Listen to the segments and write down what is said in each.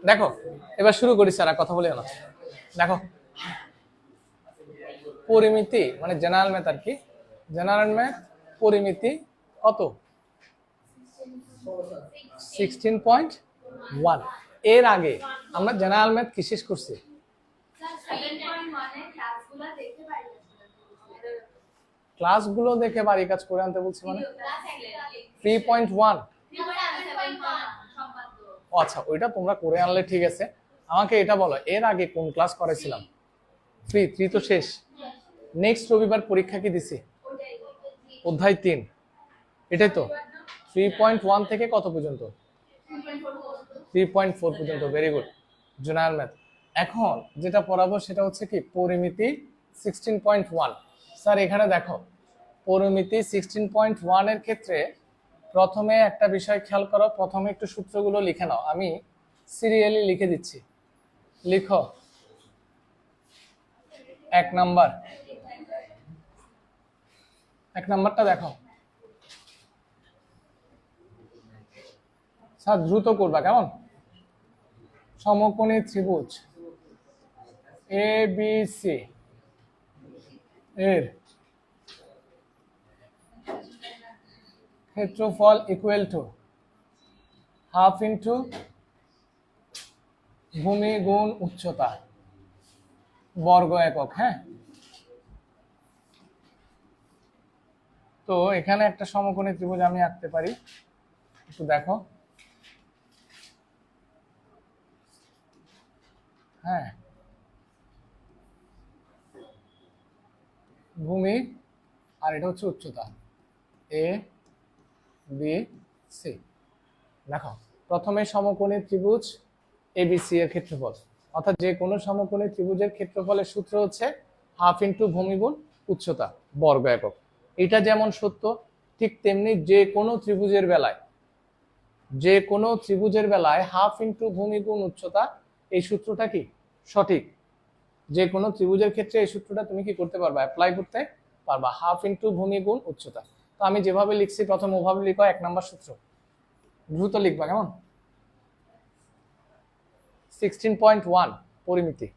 দেখো এবার শুরু করি স্যার, কথা বলি না। দেখো পরিমিতি মানে জেনারেল ম্যাথ আর কি, জেনারেল ম্যাথ পরিমিতি কত 16.1। এর আগে আমরা জেনারেল ম্যাথ কি শেষ করছি? ক্লাসগুলো দেখে বাড়ি কাজ করে আনতে বলছি মানে 3.1। আচ্ছা ওইটা তোমরা করে আনলে ঠিক আছে, আমাকে এটা বলো এর আগে কোন ক্লাস করেছিলাম? 3 তো শেষ। নেক্সট রবিবার পরীক্ষা কি দিছি? অধ্যায় 3, এটাই তো। 3.1 থেকে কত পর্যন্ত? 3.4 পর্যন্ত। Very good, general math. এখন যেটা পড়াবো সেটা হচ্ছে কি পরিমিতি 16.1। স্যার এখানে দেখো পরিমিতি 16.1 এর ক্ষেত্রে প্রথমে একটা বিষয় খেয়াল করো, প্রথমে একটু সূত্রগুলো লিখে নাও, আমি সিরিয়ালি লিখে দিচ্ছি। লিখো 1 নাম্বার, 1 নাম্বারটা দেখো স্যার, দ্রুত করবা কেমন? সমকোণী ত্রিভুজ এ বি সি এর ক্ষেত্রফল ইকুয়াল টু হাফ ইন্টু ভূমি গুণ উচ্চতা বর্গ একক। হ্যাঁ, তো এখানে একটা সমকোণী ত্রিভুজ আমি আঁকতে পারি, একটু দেখো। হ্যাঁ, ভূমি আর এটা হচ্ছে উচ্চতা এ বি সি। দেখো প্রথমে সমকোণী ত্রিভুজ এবিসি এর ক্ষেত্রফল, অর্থাৎ যে কোনো সমকোণী ত্রিভুজের ক্ষেত্রফলের সূত্র হচ্ছে হাফ ইন্টু ভূমি গুণ উচ্চতা বর্গ একক। এটা যেমন সত্য ঠিক তেমনি যে কোনো ত্রিভুজের বেলায় হাফ ইন্টু ভূমি গুণ উচ্চতা, এই সূত্রটা কি সঠিক। যে কোনো ত্রিভুজের ক্ষেত্রে এই সূত্রটা তুমি কি করতে পারবা? অ্যাপ্লাই করতে পারবা, হাফ ইন্টু ভূমি গুণ উচ্চতা। তো আমি যেভাবে লিখছি প্রথম ওভাবে লিখো 1 নাম্বার সূত্র, দ্রুত লিখবা কেমন? 16.1 পরিমিতি,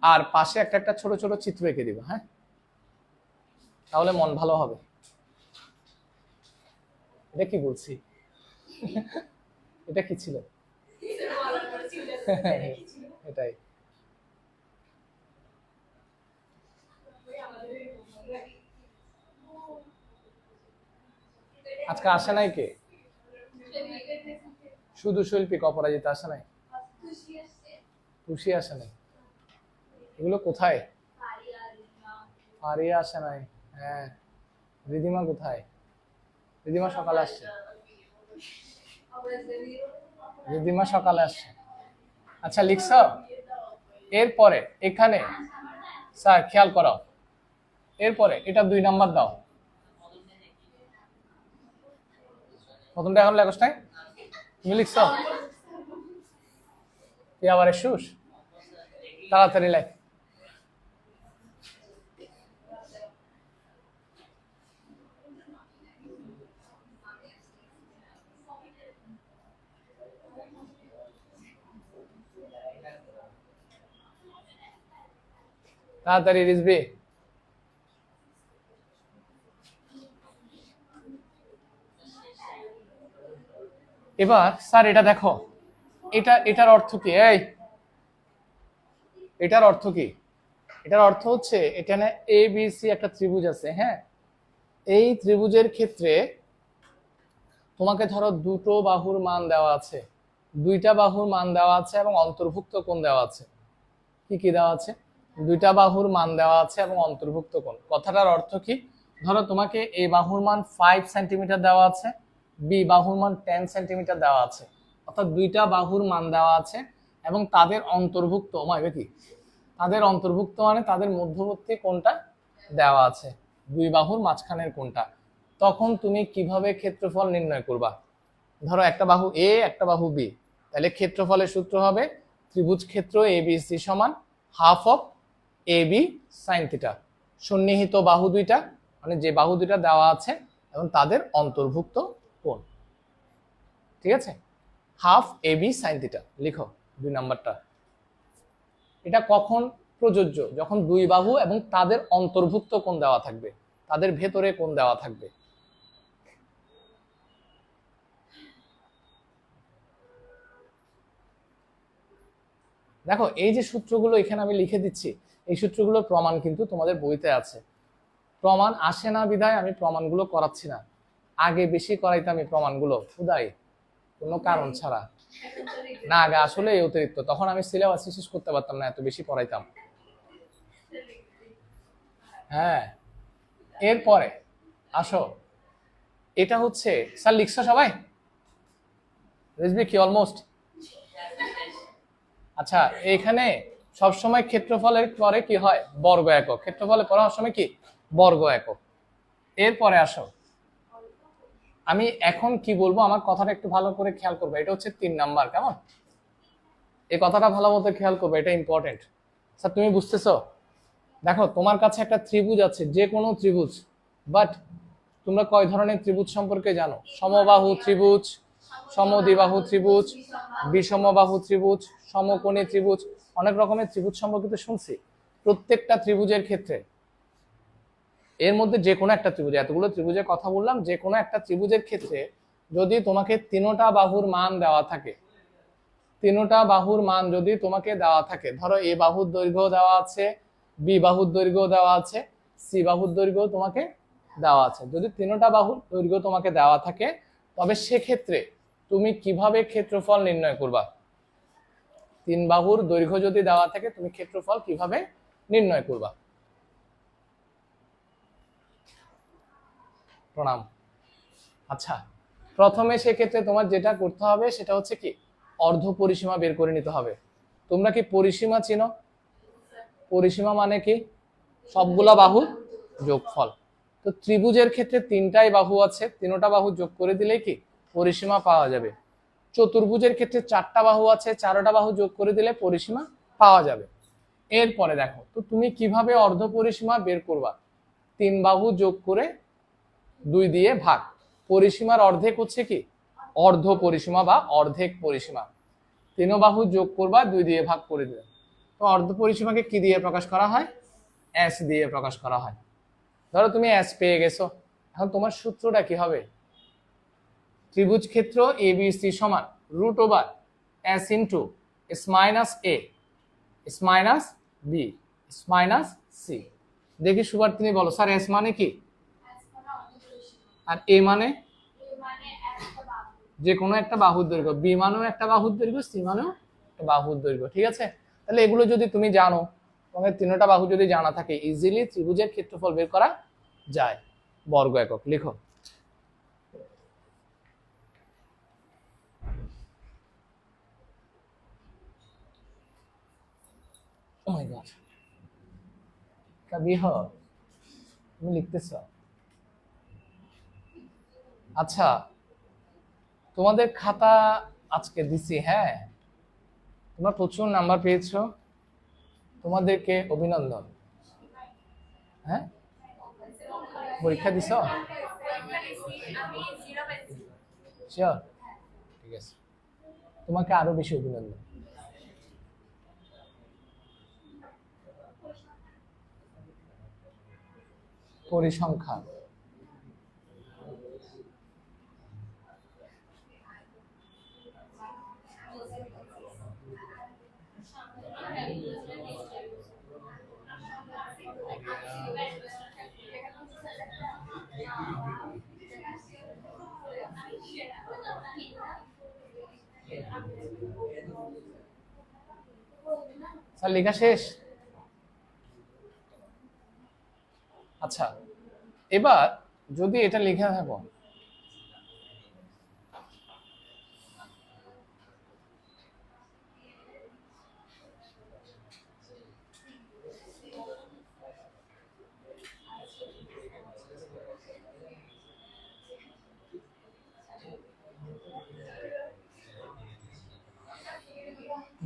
আর পাশে একটা একটা ছোট ছোট চিত্র এঁকে দিবা। হ্যাঁ, তাহলে মন ভালো হবে। এটা কি বলছি? এটা কি ছিল? এটাই। আজকে আসে নাই কে? শুধু শৈল্পিক, অপরাজিতা আসে নাই, খুশি আসে নাই। এগুলো কোথায়? আরিয়া আসে নাই। হ্যাঁ, রিদিমা কোথায়? রিদিমা সকালে আসছে, রিদিমা সকালে আসছে। আচ্ছা লিখছ? এরপরে এখানে স্যার খেয়াল করো, এরপরে এটা 2 নাম্বার দাও। প্রথমটা এখন লেখস নাই, তুমি লিখছ? তুই আবার এসুস, তাড়াতাড়ি লেখ। তাড়াতাড়ি রিজবি। এবার স্যার এটা দেখো, এটার অর্থ কি? এটার অর্থ কি? এটার অর্থ হচ্ছে এখানে এ বি সি একটা ত্রিভুজ আছে। হ্যাঁ, এই ত্রিভুজের ক্ষেত্রে তোমাকে ধরো দুটো বাহুর মান দেওয়া আছে, 2টা বাহুর মান দেওয়া আছে এবং অন্তর্ভুক্ত কোণ দেওয়া আছে। কি কি দেওয়া আছে? 2টা বাহুর মান দেওয়া আছে এবং অন্তর্ভুক্ত কোণ। কথাটার অর্থ কি? ধরো তোমাকে এ বাহুর মান 5 সেন্টিমিটার দেওয়া আছে, বি বাহুর মান 10 সেন্টিমিটার দেওয়া আছে, অর্থাৎ 2টা বাহুর মান দেওয়া আছে এবং তাদের অন্তর্ভুক্ত কি? তাদের অন্তর্ভুক্ত মানে তাদের মধ্যবর্তী কোণটা দেওয়া আছে, 2 বাহুর মাঝখানের কোণটা। তখন তুমি কিভাবে ক্ষেত্রফল নির্ণয় করবা? ধরো একটা বাহু এ, একটা বাহু বি, তাহলে ক্ষেত্রফলের সূত্র হবে ত্রিভুজ ক্ষেত্র এবিসি সমান half of A B sine theta. সন্নিহিত বাহু দুইটা মানে যে বাহু দুইটা দেওয়া আছে এবং তাদের অন্তর্ভুক্ত কোণ। ঠিক আছে, হাফ এ বি সাইন থিটা লিখো 2 নাম্বারটা। এটা কখন প্রযোজ্য? যখন দুই বাহু এবং তাদের অন্তর্ভুক্ত কোণ দেওয়া থাকবে, তাদের ভেতরে কোণ দেওয়া থাকবে। দেখো এই যে সূত্রগুলো এখানে আমি লিখে দিচ্ছি, এই সূত্রগুলোর প্রমাণ কিন্তু তোমাদের বইতে আছে। প্রমাণ আসে না বিধায় আমি প্রমাণগুলো করাচ্ছি না, আগে বেশি করাইতাম এই প্রমাণগুলো খুদাই, কোনো কারণ ছাড়া না। আগে আসলে এই অতিরিক্ত, তখন আমি সিলেবাস শেষ করতে পারতাম না, এত বেশি পড়াইতাম। হ্যাঁ, এরপরে আসো, এটা হচ্ছে স্যার লিখছো সবাই? রেজবি কি অলমোস্ট? আচ্ছা, এখানে সবসময় ক্ষেত্রফলের পরে কি হয়? বর্গ একক। ক্ষেত্রফলের পরে সময় কি? বর্গ একক। এরপরে আসো, আমি এখন কি বলবো আমার কথাটা একটু ভালো করে খেয়াল করবে। এটা হচ্ছে 3 নাম্বার, কেমন? এই কথাটা ভালো মতো খেয়াল করবে, এটা ইম্পর্টেন্ট। স্যার তুমি বুঝতেছো? দেখো তোমার কাছে একটা ত্রিভুজ আছে, যে কোনো ত্রিভুজ, বাট তোমরা কয় ধরনের ত্রিভুজ সম্পর্কে জানো? সমবাহু ত্রিভুজ, সমদ্বিবাহু ত্রিভুজ, বিষমবাহু ত্রিভুজ, সমকোণী ত্রিভুজ, অনেক রকমের ত্রিভুজ সম্পর্কে তো শুনছি। প্রত্যেকটা ত্রিভুজের ক্ষেত্রে, এর মধ্যে যে কোনো একটা ত্রিভুজ, এতগুলো ত্রিভুজের কথা বললাম, যে কোনো একটা ত্রিভুজের ক্ষেত্রে যদি তোমাকে তিনটা বাহুর মান দেওয়া থাকে, তিনটা বাহুর মান যদি তোমাকে দেওয়া থাকে, ধরো এ বাহুর দৈর্ঘ্য দেওয়া আছে, বি বাহুর দৈর্ঘ্য দেওয়া আছে, সি বাহুর দৈর্ঘ্য তোমাকে দেওয়া আছে, যদি তিনটা বাহুর দৈর্ঘ্য তোমাকে দেওয়া থাকে, তবে সেক্ষেত্রে তুমি কিভাবে ক্ষেত্রফল নির্ণয় করবা? 3 বাহুর দৈর্ঘ্য যদি দেওয়া থাকে, তুমি ক্ষেত্রফল কিভাবে নির্ণয় করবা? প্রণাম। আচ্ছা, প্রথমে সেক্ষেত্রে তোমার যেটা করতে হবে সেটা হচ্ছে কি, অর্ধ পরিসীমা বের করে নিতে হবে। তোমরা কি পরিসীমা চিনো? পরিসীমা মানে কি? সবগুলা বাহুর যোগফল। তো ত্রিভুজের ক্ষেত্রে 3টাই বাহু আছে, 3টা বাহু যোগ করে দিলেই কি পরিসীমা পাওয়া যাবে। চতুর্ভুজের ক্ষেত্রে 4টা বাহু আছে, 4টা বাহু যোগ করে দিলে পরিসীমা পাওয়া যাবে। এরপরে দেখো তো তুমি কিভাবে অর্ধ পরিসীমা বের করবা? 3 বাহু যোগ করে 2 দিয়ে ভাগ। পরিসীমার অর্ধেক হচ্ছে কি অর্ধ পরিসীমা বা অর্ধেক পরিসীমা। 3 বাহু যোগ করবা, 2 দিয়ে ভাগ করে দিবে। তো অর্ধ পরিসীমাকে কি দিয়ে প্রকাশ করা হয়? এস দিয়ে প্রকাশ করা হয়। ধরো তুমি এস পেয়ে গেছো, এখন তোমার সূত্রটা কি হবে? ত্রিভুজ ক্ষেত্র এ বি সি সমান √ওভার S into S minus A S minus B S minus C. দেখি সুভার তুমি বলো স্যার এস মানে কি? আর এ মানে? যে কোনো একটা বাহুর দৈর্ঘ্য। বি মানেও একটা বাহুর দৈর্ঘ্য, সি মানেও একটা বাহুর দৈর্ঘ্য। ঠিক আছে, তাহলে এগুলো যদি তুমি জানো, তোমাদের 3টা বাহু যদি জানা থাকে, ইজিলি ত্রিভুজের ক্ষেত্রফল বের করা যায়। বর্গ একক লিখো। ও মাই গড, কাবিহ তুমি লিখতেছ? আচ্ছা, তোমাদের খাতা আজকে দিছি, হ্যাঁ তোমরা প্রচুর নাম্বার পেয়েছো, তোমাদেরকে অভিনন্দন। হ্যাঁ, পরীক্ষা দিছ? শিওর? ঠিক আছে, তোমাকে আরো বেশি অভিনন্দন। পরিসংখ্যা, স্যার লেখা শেষ? আচ্ছা, এবার যদি এটা লিখে থাকো,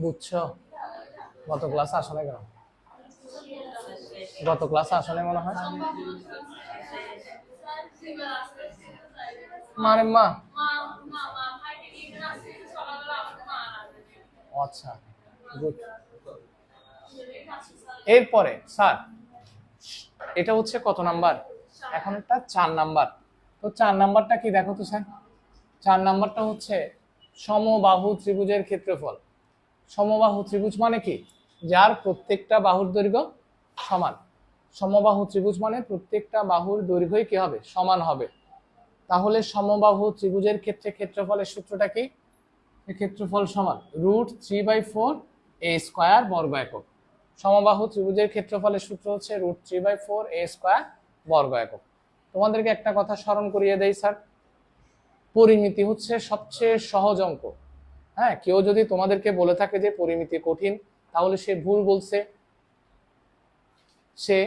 বুঝছো? গত ক্লাসে আসলে কেন? গত ক্লাসে আসলে মনে হয় মানে মা আচ্ছা, গুড। এরপরে স্যার এটা হচ্ছে কত নাম্বার? এখন এটা 4 নাম্বার। তো 4 নাম্বারটা কি দেখো তো স্যার। 4 নাম্বারটা হচ্ছে সমবাহু ত্রিভুজের ক্ষেত্রফল। সমবাহু ত্রিভুজ মানে কি? যার প্রত্যেকটা বাহুর দৈর্ঘ্য সমান। সমবাহু ত্রিভুজ মানে প্রত্যেকটা বাহুর দৈর্ঘ্যই কি হবে? সমান হবে। তাহলে সমবাহু ত্রিভুজের ক্ষেত্রে ক্ষেত্রফলের সূত্রটা কি? ক্ষেত্রফল সমান √3/4 a স্কয়ার বর্গ একক। সমবাহু ত্রিভুজের ক্ষেত্রফলের সূত্র হচ্ছে √3/4 a স্কয়ার বর্গ একক। তোমাদেরকে একটা কথা স্মরণ করিয়ে দেই স্যার, পরিমিতি হচ্ছে সবচেয়ে সহজ অঙ্ক। হ্যাঁ, কেউ যদি তোমাদেরকে বলে থাকে যে পরিমিতি কঠিন, তাহলে সে ভুল বলছে, সে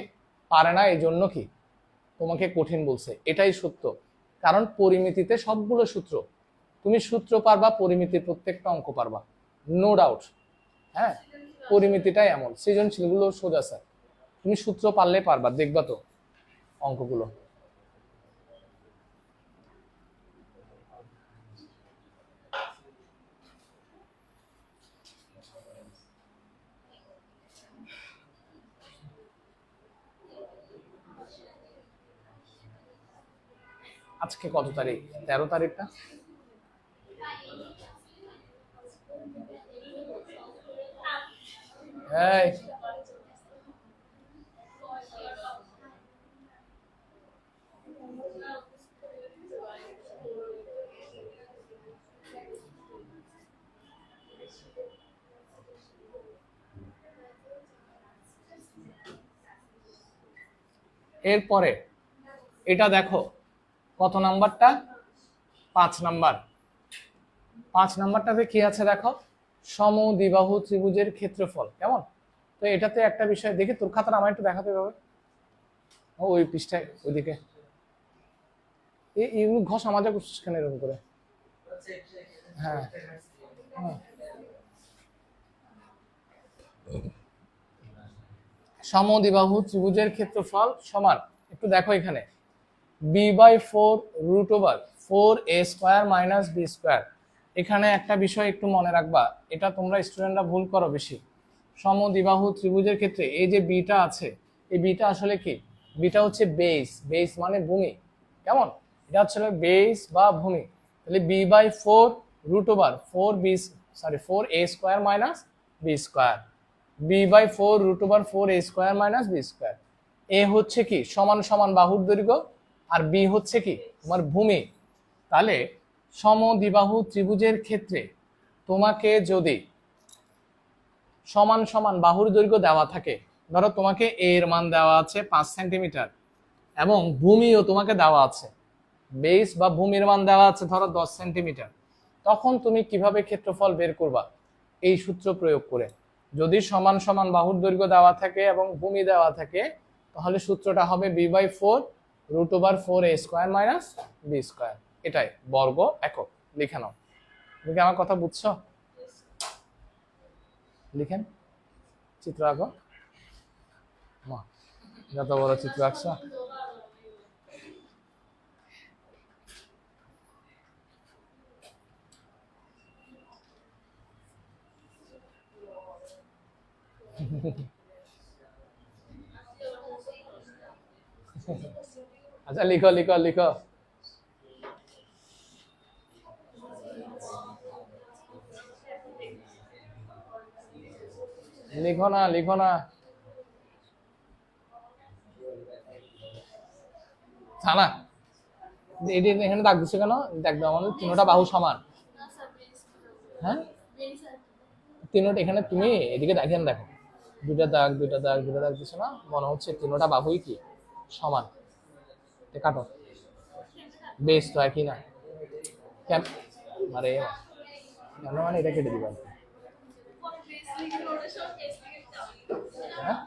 পারে না এই জন্য কি তোমাকে কঠিন বলছে, এটাই সত্য। কারণ পরিমিতিতে সবগুলো সূত্র, তুমি সূত্র পারবা, পরিমিতির প্রত্যেকটা অঙ্ক পারবা, নো ডাউট। হ্যাঁ, পরিমিতিটাই এমন। সৃজনশীলগুলো সোজা স্যার, তুমি সূত্র পারলে পারবা, দেখবা তো অঙ্কগুলো। আজকে কত তারিখ? 13 তারিখটা। এই এরপরে এটা দেখো কত নাম্বারটা? 5 নাম্বার। 5 নাম্বারটাতে কি আছে দেখো, সমদ্বিবাহু ত্রিভুজের ক্ষেত্রফল। কেমন? তো এটাতে একটা বিষয় দেখি, তোর খাতাটা আমার একটু দেখাতে হবে। ওই পৃষ্ঠায় ওইদিকে এই ঘষ আমাদের করছিস কেন এরকম করে? হ্যাঁ, সমদ্বিবাহু ত্রিভুজের ক্ষেত্রফল সমান, একটু দেখো এখানে b/4 √4 a² - b²। এখানে একটা বিষয় একটু মনে রাখবা, এটা তোমরা স্টুডেন্টরা ভুল করো বেশি। সমদ্বিবাহু ত্রিভুজের ক্ষেত্রে এই যে বিটা আছে, এই বিটা আসলে কি? বিটা হচ্ছে বেস। বেস মানে ভূমি। কেমন? এটা হচ্ছে বেস বা ভূমি। তাহলে b/4 √4 a² - b²। b/4 √4 a² - b²। এ হচ্ছে কি? সমান সমান বাহুর দৈর্ঘ্য, আর বি হচ্ছে কি? তোমার ভূমি। তাহলে সমদ্বিবাহু ত্রিভুজের ক্ষেত্রে তোমাকে যদি সমান সমান বাহুর দৈর্ঘ্য দেওয়া থাকে, ধরো তোমাকে এ এর মান দেওয়া আছে 5 সেন্টিমিটার এবং ভূমিও তোমাকে দেওয়া আছে, বেস বা ভূমির মান দেওয়া আছে ধরো 10 সেন্টিমিটার, তখন তুমি কিভাবে ক্ষেত্রফল বের করবা? এই সূত্র প্রয়োগ করে। যদি সমান সমান বাহুর দৈর্ঘ্য দেওয়া থাকে এবং ভূমি দেওয়া থাকে, তাহলে সূত্রটা হবে b/4 √4 a² - b²। এটাই বর্গ একক। লিখে নাও। তুমি কি আমার কথা বুঝছো? লিখেন, চিত্র আঁকো। মা, যত বড় চিত্র আঁকছো। আচ্ছা, লিখো লিখো লিখো। লিখো না, লিখো না। না, এখানে দাগ দিচ্ছে কেন? দেখবে আমাদের তিনটা বাহু সমান। হ্যাঁ, তিনটা এখানে তুমি এদিকে দেখেন, দেখো দুটা দাগ দুটা দাগ দুটা দাগ দিচ্ছে না, মনে হচ্ছে তিনটা বাহুই কি সমান। কাটো, বেশ তো একই না? কেন? আরে কেন মানে এটা কেটে দিবেন? হ্যাঁ,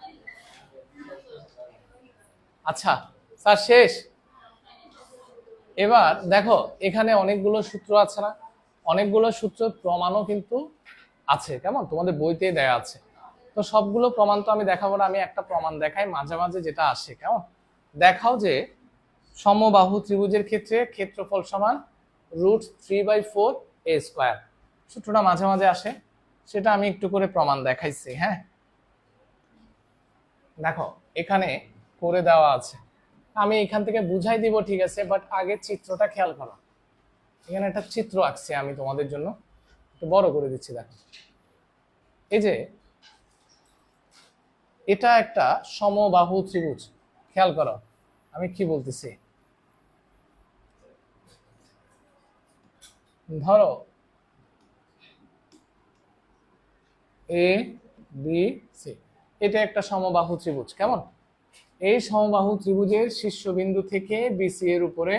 আচ্ছা স্যার শেষ। এবার দেখো এখানে অনেকগুলো সূত্র আছে না, অনেকগুলো সূত্র প্রমাণও কিন্তু আছে। কেমন? তোমাদের বইতে দেয়া আছে। তো সবগুলো প্রমাণ তো আমি দেখাবো না, আমি একটা প্রমাণ দেখাই মাঝে মাঝে যেটা আসে। কেমন? দেখাও যে সমবাহু ত্রিভুজের ক্ষেত্রে ক্ষেত্রফল সমান √3/4 a²। সূত্রটা মাঝে মাঝে আসে, সেটা আমি একটু করে প্রমাণ দেখাইছি। হ্যাঁ, দেখো এখানে করে দেওয়া আছে, আমি এখান থেকে বুঝাই দিব ঠিক আছে, বাট আগে চিত্রটা খেয়াল করো। এখানে একটা চিত্র আঁকছি আমি তোমাদের জন্য, একটু বড় করে দিচ্ছি। দেখো এই যে এটা একটা সমবাহু ত্রিভুজ, খেয়াল করো আমি কি বলতেছি। ধরো এ বি সি, এটা একটা সমবাহু ত্রিভুজ। কেমন? এই সমবাহু ত্রিভুজের শীর্ষবিন্দু থেকে বিসি এর উপরে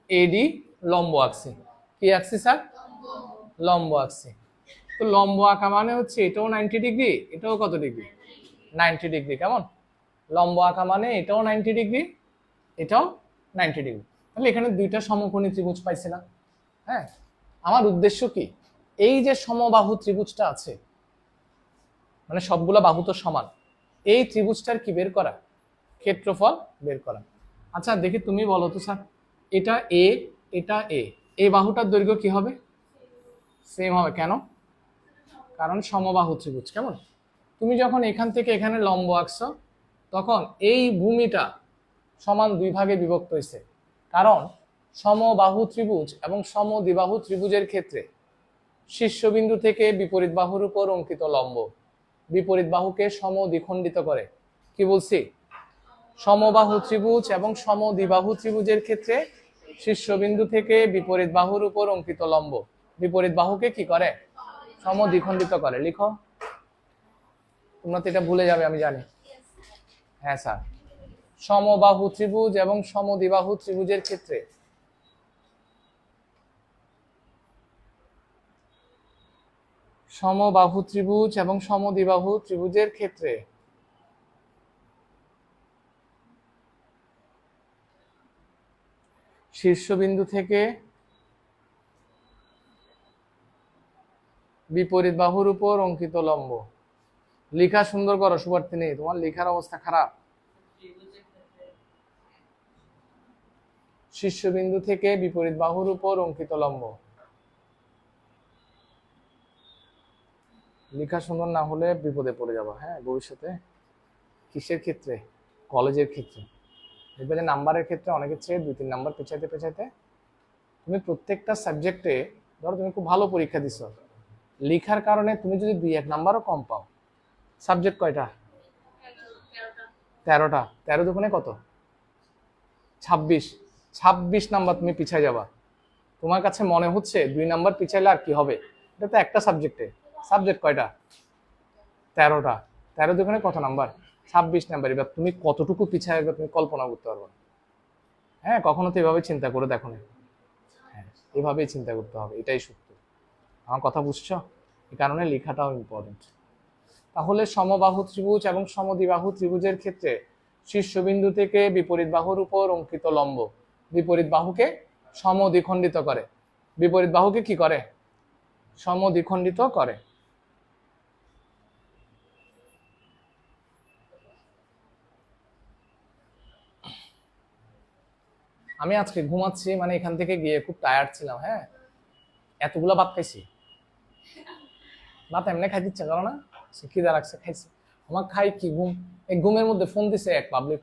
এডি লম্ব আঁকছি। কি আঁকছি স্যার? লম্ব আঁকছি। তো লম্ব আঁকা মানে হচ্ছে এটাও 90 ডিগ্রি, এটাও কত ডিগ্রি? 90 ডিগ্রি। কেমন? লম্ব আঁকা মানে এটাও 90 ডিগ্রি, এটাও 90 ডিগ্রি। তাহলে এখানে দুইটা সমকোণী ত্রিভুজ পাইছি না? হ্যাঁ, আমার উদ্দেশ্য কি, এই যে সমবাহু ত্রিভুজটা আছে, মানে সবগুলা বাহু তো সমান, এই ত্রিভুজটার কি বের করা? ক্ষেত্রফল বের করা। আচ্ছা দেখি তুমি বলো তো স্যার, এটা এ, এটা এ, এই বাহুটার দৈর্ঘ্য কি হবে? সেম হবে। কেন? কারণ সমবাহু ত্রিভুজ। কেমন? তুমি যখন এখান থেকে এখানে লম্ব আঁকছো, তখন এই ভূমিটা সমান দুই ভাগে বিভক্ত হয়েছে, কারণ সমবাহু ত্রিভুজ এবং সমদ্বিবাহু ত্রিভুজের ক্ষেত্রে শীর্ষবিন্দু থেকে বিপরীত বাহুর উপর অঙ্কিত লম্ব বিপরীত বাহুকে সমদ্বিখণ্ডিত করে। কি বলছি? সমবাহু ত্রিভুজ এবং সমদ্বিবাহু ত্রিভুজের ক্ষেত্রে শীর্ষবিন্দু থেকে বিপরীত বাহুর উপর অঙ্কিত লম্ব বিপরীত বাহুকে কি করে? সমদ্বিখণ্ডিত করে। লিখো, তোমরা তো এটা ভুলে যাবে আমি জানি। হ্যাঁ স্যার, সমবাহু ত্রিভুজ এবং সমদ্বিবাহু ত্রিভুজের ক্ষেত্রে সমবাহু ত্রিভুজ এবং সমদ্বিবাহু ত্রিভুজের ক্ষেত্রে শীর্ষবিন্দু থেকে বিপরীত বাহুর উপর অঙ্কিত লম্ব। লেখা সুন্দর করো সুভার্থী, নেই তোমার লেখার অবস্থা খারাপ। শীর্ষবিন্দু থেকে বিপরীত বাহুর উপর অঙ্কিত লম্ব। লেখা সুন্দর না হলে বিপদে পড়ে যাবো। হ্যাঁ, ভবিষ্যতে। কিসের ক্ষেত্রে? কলেজের ক্ষেত্রে। দেখবে যে নাম্বারের ক্ষেত্রে অনেকের চেয়ে 2-3 নাম্বার পেছাইতে পেছাইতে তুমি প্রত্যেকটা সাবজেক্টে, ধরো তুমি খুব ভালো পরীক্ষা দিছো, লেখার কারণে তুমি যদি 2-1 নাম্বারও কম পাও। সাবজেক্ট কয়টা? 13টা। 13 দুগুণে কত? 26। 26 নাম্বার তুমি পিছাই যাবা। তোমার কাছে মনে হচ্ছে 2 নাম্বার পিছাইলে আর কি হবে? এটা তো একটা সাবজেক্টে। সাবজেক্ট কয়টা? 13টা। 13 দুগুণে কত নাম্বার? 26 নাম্বার। এবার তুমি কতটুকু পিছায় এবার তুমি কল্পনা করতে পারবে না। হ্যাঁ, কখনো তো এভাবে চিন্তা করে দেখো না। হ্যাঁ, এভাবেই চিন্তা করতে হবে, এটাই সত্য। আমার কথা বুঝছো? এই কারণে লেখাটাও ইম্পর্টেন্ট। তাহলে সমবাহু ত্রিভুজ এবং সমদ্বিবাহু ত্রিভুজের ক্ষেত্রে শীর্ষবিন্দু থেকে বিপরীত বাহুর উপর অঙ্কিত লম্ব বিপরীত বাহুকে সমদ্বিখণ্ডিত করে। বিপরীত বাহুকে কি করে? সমদ্বিখণ্ডিত করে। আমি আজকে ঘুমাচ্ছি, মানে এখান থেকে গিয়ে খুব টায়ার্ড ছিলাম। হ্যাঁ, এতগুলা ভাত খাইছি। ভাত এমনি খাইতে ইচ্ছা করো না, খিদা লাগছে, খাইছি। আমার খাই কি ঘুম, এই ঘুমের মধ্যে ফোন দিছে এক পাবলিক,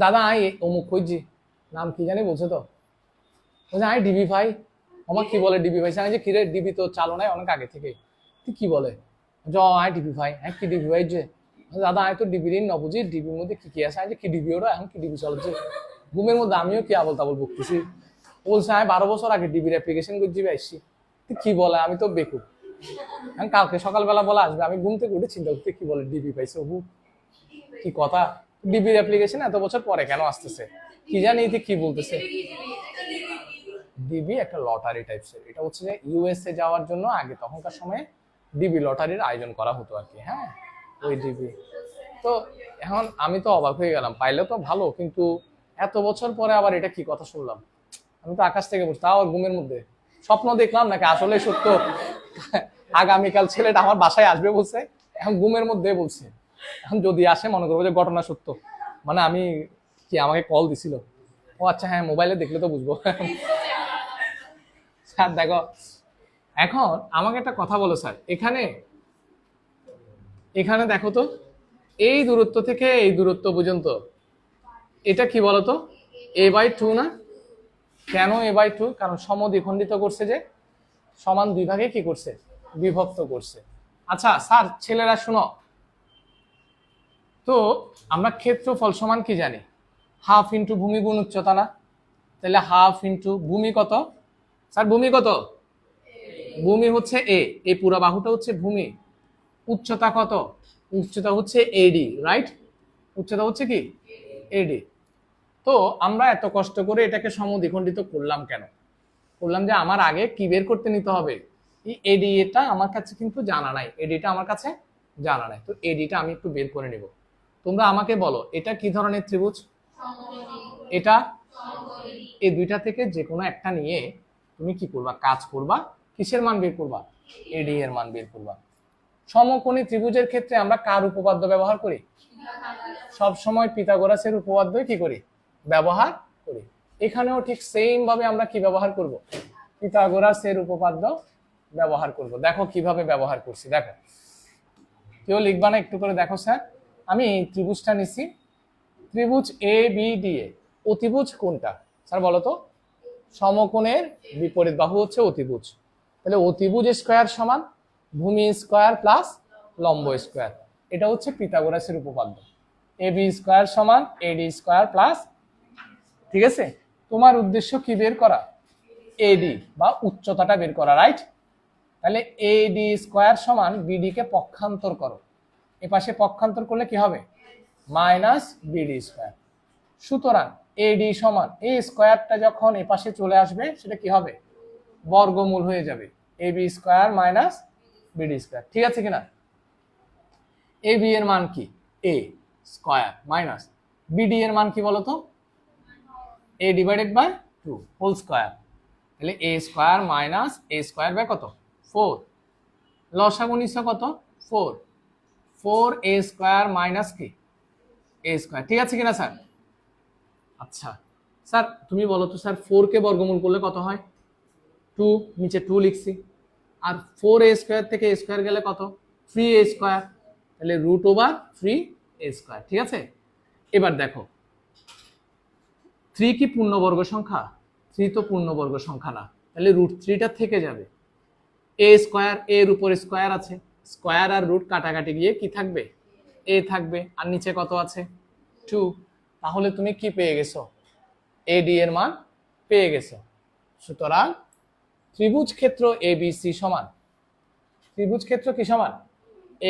দাদা আই অমুক খুঁজছি, নাম কি জানি বলছে, তো বলছে আই ডিবি ভাই। আমার কি বলে ডিবি ভাই? আমি যে কিরে ডিবি তো চালু নাই অনেক আগে থেকে, তুই কি বলে? আই ডিবি ভাই। হ্যাঁ, কি ডিবি ভাই? যে দাদা আই তো ডিবির ন বুঝি, ডিবির মধ্যে কি কি আছে? কি ডিবি ওরা এখন কি ডিবি চলছে? ঘুমের মধ্যে আমিও কি আবল তাবল বকতেছি। বলছে আমি 12 বছর আগে ডিবির অ্যাপ্লিকেশন করছি আসছি। তুই কি বলে? আমি তো বেকুব। আমি কালকে সকালবেলা বলে আসবে, আমি ঘুম থেকে উঠে চিন্তা করতে কি বলে ডিবি পাইছে, হু কি কথা, ডিবির অ্যাপ্লিকেশন এত বছর পরে কেন আসতেছে, কি জানি কি বলতেছে। ডিবি একটা লটারি টাইপসের, এটা হচ্ছে যে ইউএসএ যাওয়ার জন্য আগে তখনকার সময়ে ডিবি লটারির আয়োজন করা হতো আর কি। হ্যাঁ, ওই ডিবি। তো এখন আমি তো অবাক হয়ে গেলাম, পাইলে তো ভালো, কিন্তু এত বছর পরে আবার এটা কি কথা শুনলাম। আমি তো আকাশ থেকে বসে, তাও ঘুমের মধ্যে স্বপ্ন দেখলাম নাকি আসলে সত্য। আগামীকাল ছেলেটা আমার বাসায় আসবে বলছে, এখন ঘুমের মধ্যে বলছে। এখন যদি আসে মনে করবো যে ঘটনা সত্য, মানে আমি কি আমাকে কল দিছিল। ও আচ্ছা, হ্যাঁ মোবাইলে দেখলে তো বুঝবো। স্যার দেখো, এখন আমাকে একটা কথা বলো স্যার, এখানে এখানে দেখো তো, এই দূরত্ব থেকে এই দূরত্ব পর্যন্ত এটা কি বলতো, a/2 না? কেন a/2? কারণ সমদ্বিখণ্ডিত করছে, যে সমান দুই ভাগে কি করছে, বিভক্ত করছে। আচ্ছা স্যার, ছেলেরা শুনো তো, আমরা ক্ষেত্রফল সমান কি জানি, হাফ ইন্টু ভূমি গুণ উচ্চতা না? তাহলে হাফ ইন্টু ভূমি কত স্যার, ভূমি কত? ভূমি হচ্ছে এই পুরো বাহুটা হচ্ছে ভূমি। উচ্চতা কত? উচ্চতা হচ্ছে এডি, রাইট? উচ্চতা হচ্ছে কি এডি। তো আমরা এত কষ্ট করে এটাকে সমদ্বিখণ্ডিত করলাম কেন? করলাম যে আমার আগে কি বের করতে নিতে হবে, এই এডি, এটা আমার কাছে কিন্তু জানা নাই, এডিটা আমার কাছে জানা নাই। তো এডিটা আমি একটু বের করে নিব। তোমরা আমাকে বলো এটা কি ধরনের ত্রিভুজ? এটা এই দুইটা থেকে যে কোনো একটা নিয়ে তুমি কি করবা, কাজ করবা, কিসের মান বের করবা, এডি এর মান বের করবা। সমকোণী ত্রিভুজের ক্ষেত্রে আমরা কার উপপাদ্য ব্যবহার করি? সব সময় পিথাগোরাসের উপপাদ্যই কি করি, ব্যবহার করি। এখানেও ঠিক সেম ভাবে আমরা কি ব্যবহার করব, পিথাগোরাসের উপপাদ্য ব্যবহার করব। দেখো কিভাবে ব্যবহার করছি, দেখো। কেউ লিখবা না একটু করে দেখো স্যার। আমি ত্রিভুজটা নিছি, ত্রিভুজ এ বি ডি এ। অতিভুজ কোনটা স্যার বলো তো? সমকোণের বিপরীত বাহু হচ্ছে অতিভুজ। তাহলে অতিভুজ স্কয়ার সমান ভূমি স্কয়ার প্লাস লম্ব স্কয়ার, এটা হচ্ছে পিথাগোরাসের উপপাদ্য। এ বি স্কয়ার সমান এডি স্কয়ার প্লাস, ঠিক আছে? তোমার উদ্দেশ্য কি বের করা, এডি বা উচ্চতাটা বের করা, রাইট? তাহলে এডি স্কয়ার সমান বিডি কে পক্ষান্তর করো, এপাশে পক্ষান্তর করলে কি হবে, মাইনাস বিডি স্কয়ার। সুতরাং এডি সমান এই স্কয়ারটা যখন এপাশে চলে আসবে সেটা কি হবে, বর্গমূল হয়ে যাবে, A B square minus BD square, ঠিক আছে কিনা? এ বি এর মান কি, এ স্কয়ার মাইনাস বিডি এর মান কি বলতো, A divided by 2 whole square. তাহলে A square minus A square by কত, 4। লসাগু নিশ্চয় কত, 4। 4 এ স্কয়ার মাইনাস কি এ স্কয়ার, ঠিক আছে কিনা স্যার? আচ্ছা স্যার তুমি বলো তো স্যার, 4 কে বর্গমূল করলে কত হয়, 2, নিচে 2 লিখছি। আর 4 এ স্কয়ার থেকে এ স্কয়ার গেলে কত, 3 এ স্কয়ার, তাহলে √3 এ স্কয়ার, ঠিক আছে? এবার দেখো 3 কি পূর্ণবর্গ সংখ্যা? 3 তো পূর্ণবর্গ সংখ্যা না, তাহলে √3টা থেকে যাবে। এ স্কয়ার, এর উপর স্কয়ার আছে, স্কয়ার আর রুট কাটাকাটি গিয়ে কি থাকবে, এ থাকবে। আর নিচে কত আছে, 2। তাহলে তুমি কি পেয়ে গেছো, এডি এর মান পেয়ে গেছো। সুতরাং ত্রিভুজ ক্ষেত্র এবিসি সমান, ত্রিভুজ ক্ষেত্র কি সমান,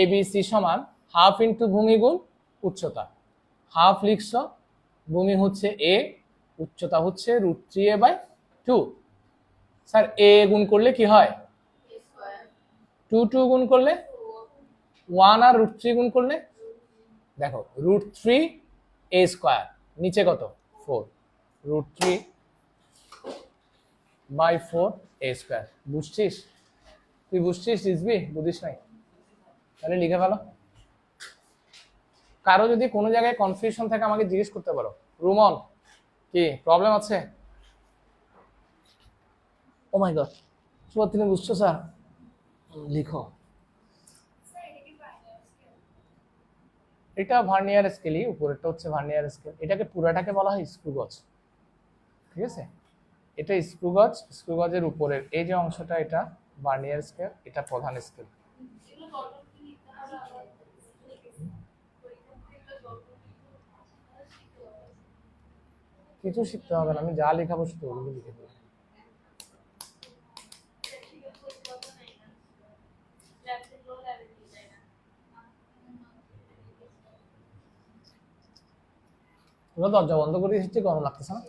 এবিসি সমান হাফ ইন্টু ভূমি গুণ উচ্চতা। হাফ লিখছো, ভূমি হচ্ছে এ, উচ্চতা হচ্ছে √3a/2। স্যার এ গুণ করলে কি হয়, 2 গুণ করলে 1, আর √3 গুণ করলে দেখো √3 এ স্কয়ার, নিচে কত 4, √3/4 এ স্কয়ার। বুঝছিস? তুই বুঝছিস রিজবি, বুঝিস নাই? তাহলে লিখে ফেলো। কারো যদি কোনো জায়গায় কনফিউশন থাকে আমাকে জিজ্ঞেস করতে পারো। রুমন কি প্রবলেম আছে? ও মাই গড, তুমি বুঝছো স্যার? লিখো। এটা ভার্নিয়ার স্কেলই, উপরেরটা হচ্ছে ভার্নিয়ার স্কেল। এটাকে পুরাটাকে বলা হয় স্ক্রু গজ, ঠিক আছে? এটা স্ক্রু গজ, স্ক্রু গজের উপরের এই যে অংশটা এটা ভার্নিয়ার স্কেল, এটা প্রধান স্কেল। কিছু শিখতে হবে না, আমি যা লেখাবো শুধু ওগুলো লিখে দেবো। তোমরা দরজা বন্ধ করে দিচ্ছি, গরম লাগতেছে না?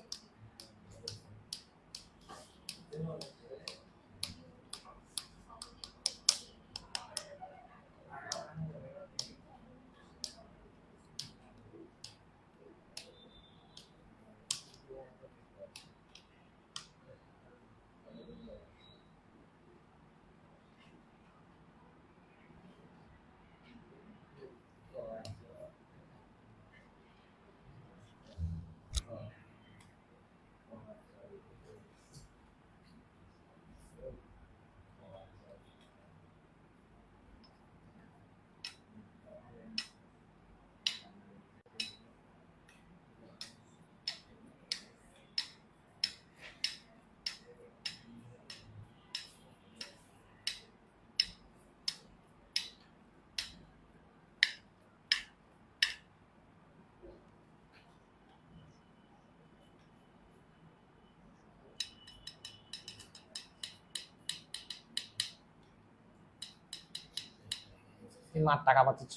মার টাকা পাচ্ছ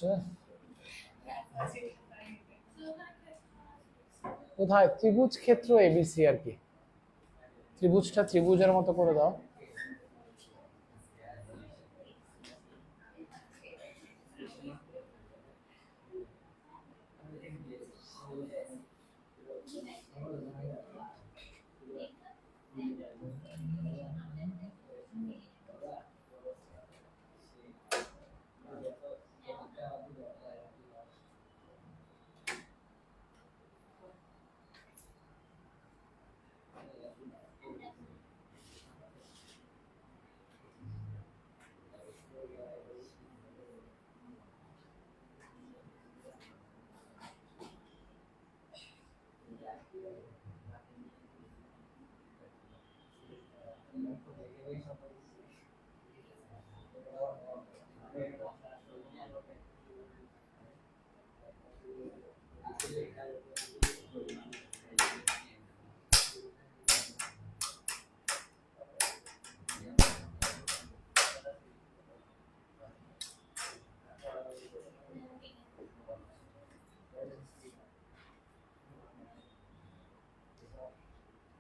কোথায়? ত্রিভুজ ক্ষেত্র এবিসি আর কি, ত্রিভুজটা ত্রিভুজের মতো করে দাও।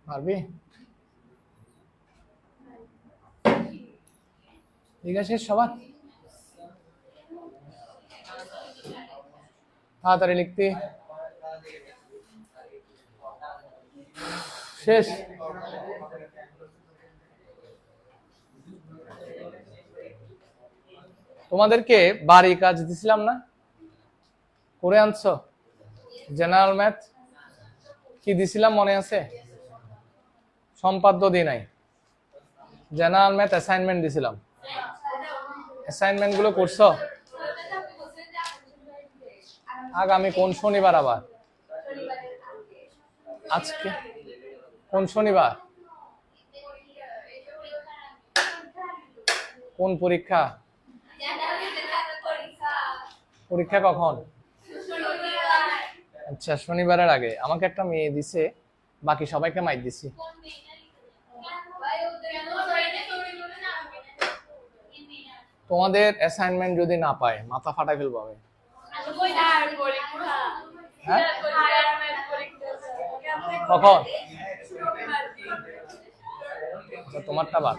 পারবি? ঠিক আছে সবার তাড়াতাড়ি লিখতে শেষ। তোমাদেরকে বাড়ি কাজ দিছিলাম না, করে আনছো? জেনারেল ম্যাথ কি দিছিলাম মনে আছে? সম্পাদ্য দিই নাই, জেনারেল ম্যাথ অ্যাসাইনমেন্ট দিছিলাম। অ্যাসাইনমেন্ট গুলো করছো? আগামী কোন শনিবার? আবার আজকে কোন শনিবার? কোন পরীক্ষা? পরীক্ষা কখন? আচ্ছা শনিবারের আগে। আমাকে একটা মেয়ে দিছে, বাকি সবাইকে মাইর দিছি। তোমাদের অ্যাসাইনমেন্ট যদি না পায় মাথা ফাটাই ফেলবো আমি। হ্যাঁ কখন? তোমারটা বাদ।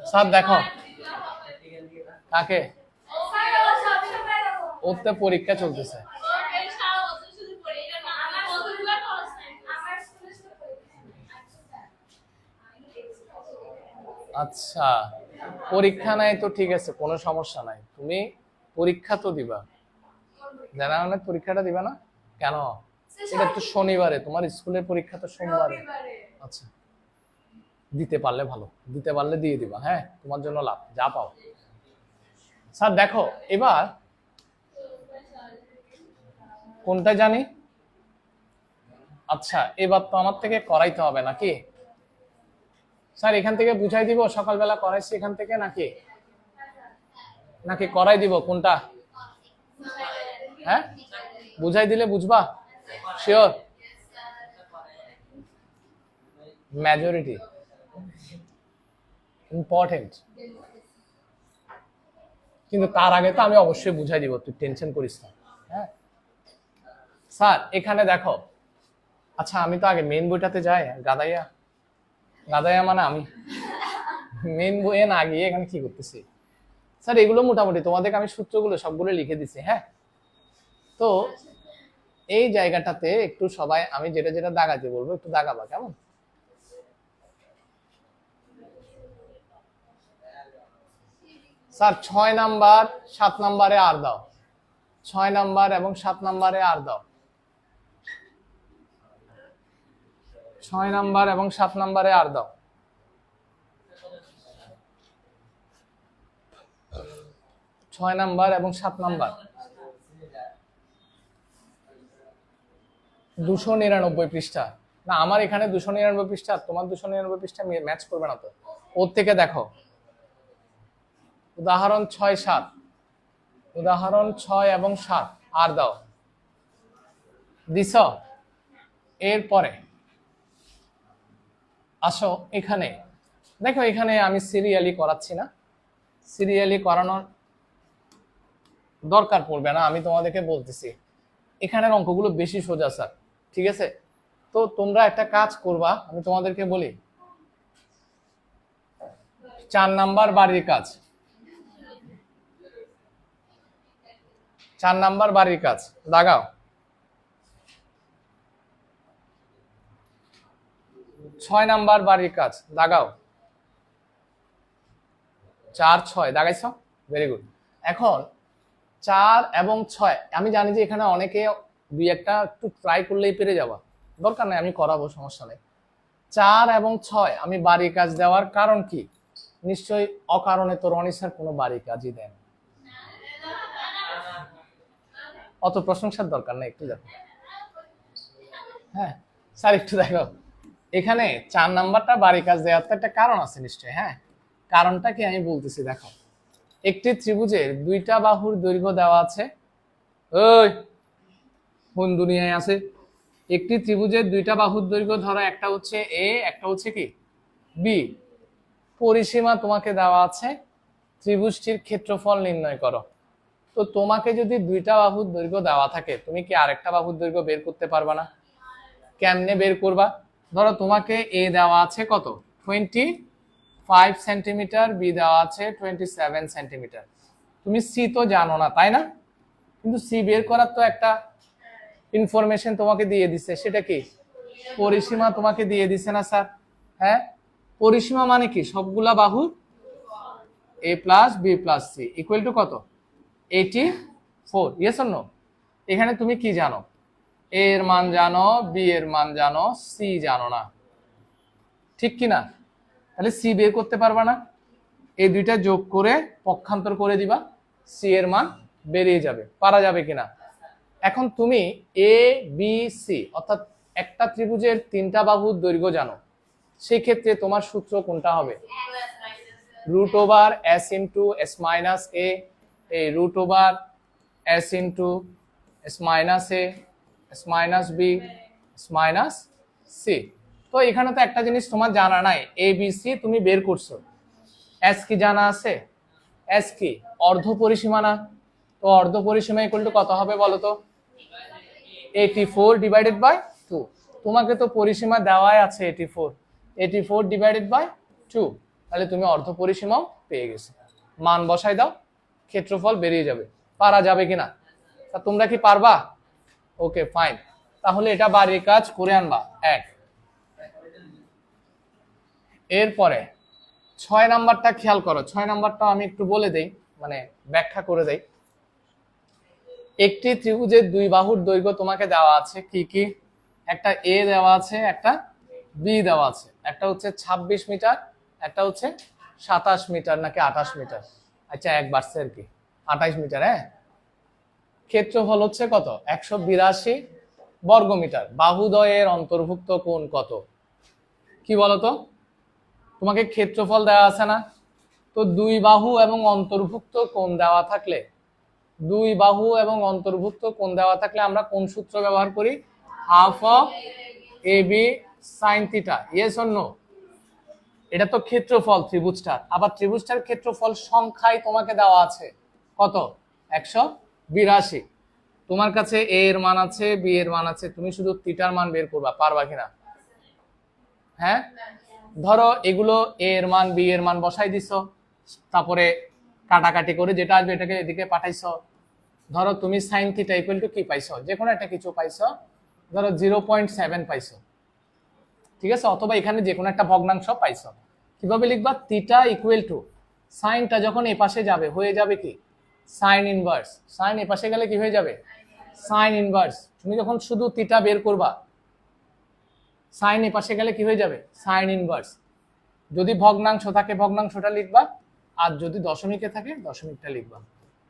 স্যার দেখো কাকে, ওর তো পরীক্ষা চলতেছে। আচ্ছা পরীক্ষা নাই তো ঠিক আছে, কোনো সমস্যা নাই, তুমি পরীক্ষা তো দিবা। জেনারেল ম্যাথ পরীক্ষাটা দিবা না কেন? এটা তো শনিবারে, তোমার স্কুলের পরীক্ষা তো সোমবারে। আচ্ছা দিতে পারলে ভালো, দিতে পারলে দিয়ে দিবা। হ্যাঁ তোমার জন্য লাভ, যা পাও। স্যার দেখো এবার কোনটা জানি। আচ্ছা এবার তো আমার থেকে করাইতে হবে নাকি? স্যার এখান থেকে বুঝাই দিব, সকালবেলা করাইছি এখান থেকে নাকি নাকি করাই দিব? কোনটা? হ্যাঁ বুঝাই দিলে বুঝবা? শিওর? মেজরিটি ইম্পর্টেন্ট, কিন্তু তার আগে তো আমি অবশ্যই বুঝাই দিব, তুই টেনশন করিস না। হ্যাঁ স্যার এখানে দেখো, আচ্ছা আমি তো আগে মেন বইটাতে যাই। গাদাইয়া, গাদাইয়া মানে আমি মেন বইয়ে না গিয়ে এখানে কি করতেছি? স্যার এগুলো মোটামুটি তোমাদেরকে আমি সূত্রগুলো সবগুলো লিখে দিছি। হ্যাঁ তো এই জায়গাটাতে একটু সবাই আমি যেটা যেটা দাগাতে বলবো একটু দাগাবা, কেমন? স্যার 6 নাম্বার 7 নাম্বারে আর দাও, 6 নাম্বার এবং 7 নাম্বারে আর দাও, 6 নাম্বার এবং 7 নাম্বারে আর দাও। 6 নাম্বার এবং 7 নাম্বার 299 পৃষ্ঠা। না আমার এখানে 299 পৃষ্ঠা, তোমার 299 পৃষ্ঠা ম্যাচ করবে না তো। ওর থেকে দেখো উদাহরণ 6-7, উদাহরণ 6 এবং 7 আর দাও, দিছ? এরপরে আসো এখানে দেখো, এখানে আমি সিরিয়ালি করাচ্ছি না, সিরিয়ালি করানোর দরকার পড়বে না, আমি তোমাদেরকে বলতেছি। এখানের অঙ্কগুলো বেশি সোজা স্যার, ঠিক আছে? তো তোমরা একটা কাজ করবা, আমি তোমাদেরকে বলি। 4 নাম্বার বাড়ির কাজ, 4 নাম্বার বাড়ির কাজ দাগাও। 6 নাম্বার বাড়ির কাজ দাগাও। 4 6 দাগাইছ, ভেরি গুড। এখন 4 এবং 6, আমি জানি যে এখানে অনেকে দুই একটা একটু ট্রাই করলেই পেরে যাবা, দরকার নেই, আমি করাবো, সমস্যা নেই। 4 এবং 6 আমি বাড়ির কাজ দেওয়ার কারণ কি? নিশ্চয়ই অকারণে তো রনি স্যার কোনো বাড়ির কাজই দেন, অত প্রশংসার দরকার নেই, একটু দেখো। হ্যাঁ স্যার একটু দেখো, এখানে 4 নাম্বারটা বাড়ির কাজ দেওয়ার তো একটা কারণ আছে নিশ্চয়ই। হ্যাঁ, কারণটা কি আমি বলতেছি, দেখো। একটি ত্রিভুজের দুইটা বাহুর দৈর্ঘ্য দেওয়া আছে। ওই কোন দুনিয়ায় আছে? একটি ত্রিভুজের দুইটা বাহুর দৈর্ঘ্য, ধরো একটা হচ্ছে এ, একটা হচ্ছে কি বি। পরিসীমা তোমাকে দেওয়া আছে, ত্রিভুজটির ক্ষেত্রফল নির্ণয় করো। তো তোমাকে যদি দুইটা বাহুর দৈর্ঘ্য দেওয়া থাকে, তুমি কি আরেকটা বাহুর দৈর্ঘ্য বের করতে পারবা না? কেমনে বের করবা? ধরো তোমাকে এ দেওয়া আছে কত, 25 সেন্টিমিটার, বি দেওয়া আছে 27 সেন্টিমিটার। তুমি সি তো জানো না, তাই না? কিন্তু সি বের করার তো একটা ইনফরমেশন তোমাকে দিয়ে দিচ্ছে, সেটা কি? পরিসীমা তোমাকে দিয়ে দিছে না স্যার? হ্যাঁ, পরিসীমা মানে কি? সবগুলা বাহু A plus B plus C equal to কত? 84। Yes or no? এখানে তুমি কি জানো? এ এর মান জানো, বি এর মান জানো, সি জানো না, ঠিক কি না? তাহলে সি বের করতে পারবা না। এই দুইটা যোগ করে পক্ষান্তর করে দিবা, সি এর মান বেরিয়ে যাবে। পারা যাবে কিনা? এখন তুমি এ বি সি অর্থাৎ একটা ত্রিভুজের তিনটা বাহুর দৈর্ঘ্য জানো, সেই ক্ষেত্রে তোমার সূত্র কোনটা হবে? Root over S into S minus A, এই root over S into S minus A, S minus B, S minus C. তো এখানে তো একটা জিনিস তোমার জানা নাই, এ বি সি তুমি বের করছো, এস কি জানা আছে? এস কি? অর্ধ পরিসীমা না? তো অর্ধ পরিসীমা ইকুয়াল টু কত হবে বলো তো? 84 ডিভাইডেড বাই 2। তোমাকে তো পরিসীমা দেওয়াই আছে 84, 84 ডিভাইডেড বাই 2, তাহলে তুমি অর্ধ পরিসীমাও পেয়ে গেছো। মান বসাই দাও, ক্ষেত্রফল বেরিয়ে যাবে। পারা যাবে কিনা? তা তোমরা কি পারবা? ওকে ফাইন, তাহলে এটা বাড়ির কাজ করে আনবা 1। এরপরে 6 নাম্বারটা খেয়াল করো। 6 নাম্বারটা আমি একটু বলে দেই, মানে ব্যাখ্যা করে দেই। একটি ত্রিভুজের দুই বাহুর দৈর্ঘ্য তোমাকে দেওয়া আছে, কি কি? একটা এ দেওয়া আছে, একটা বি দেওয়া আছে। একটা হচ্ছে 26 মিটার, একটা হচ্ছে 27 মিটার নাকি 28 মিটার, আচ্ছা এক বাড়ছে আর কি, 28 মিটার। হ্যাঁ, ক্ষেত্রফল হচ্ছে কত? 182 বর্গমিটার। বাহুদ্বয়ের অন্তর্ভুক্ত কোণ কত? কি বলতো? তোমাকে ক্ষেত্রফল দেওয়া আছে না? তো দুই বাহু এবং অন্তর্ভুক্ত কোণ দেওয়া থাকলে, দুই বাহু এবং অন্তর্ভুক্ত কোণ দেওয়া থাকলে আমরা কোন সূত্র ব্যবহার করি? Half of A B sine theta. Yes or no? এটা তো ক্ষেত্রফল ত্রিভুজটার। আবার ত্রিভুজটার ক্ষেত্রফল সংখ্যায় তোমাকে দেওয়া আছে কত? 182। তোমার কাছে এ এর মান আছে, বি এর মান আছে, তুমি শুধু থিটার মান বের করবা। পারবা কিনা? হ্যাঁ, ধরো এগুলো এ এর মান বি এর মান বসাই দিছো, তারপরে কাটাকাটি করে যেটা আসবে এটাকে এদিকে পাঠাইছো। ধরো তুমি সাইন থিটা ইকুয়াল টু কি পাইছো? যে কোনো একটা কিছু পাইছো, ধরো 0.7 পাইছো, ঠিক আছে? অথবা এখানে যে কোনো একটা ভগ্নাংশ পাইছো। কিভাবে লিখবা? থিটা ইকুয়াল টু, সাইনটা যখন এ পাশে যাবে হয়ে যাবে কি? Sign inverse. সাইন এ পাশে গেলে কি হয়ে যাবে? Sign inverse. তুমি যখন শুধু থিটা বের করবা, সাইন এ পাশে গেলে কি হয়ে যাবে? Sign inverse. যদি ভগ্নাংশ থাকে ভগ্নাংশটা লিখবা, আর যদি দশমিকে থাকে দশমিকটা লিখবা।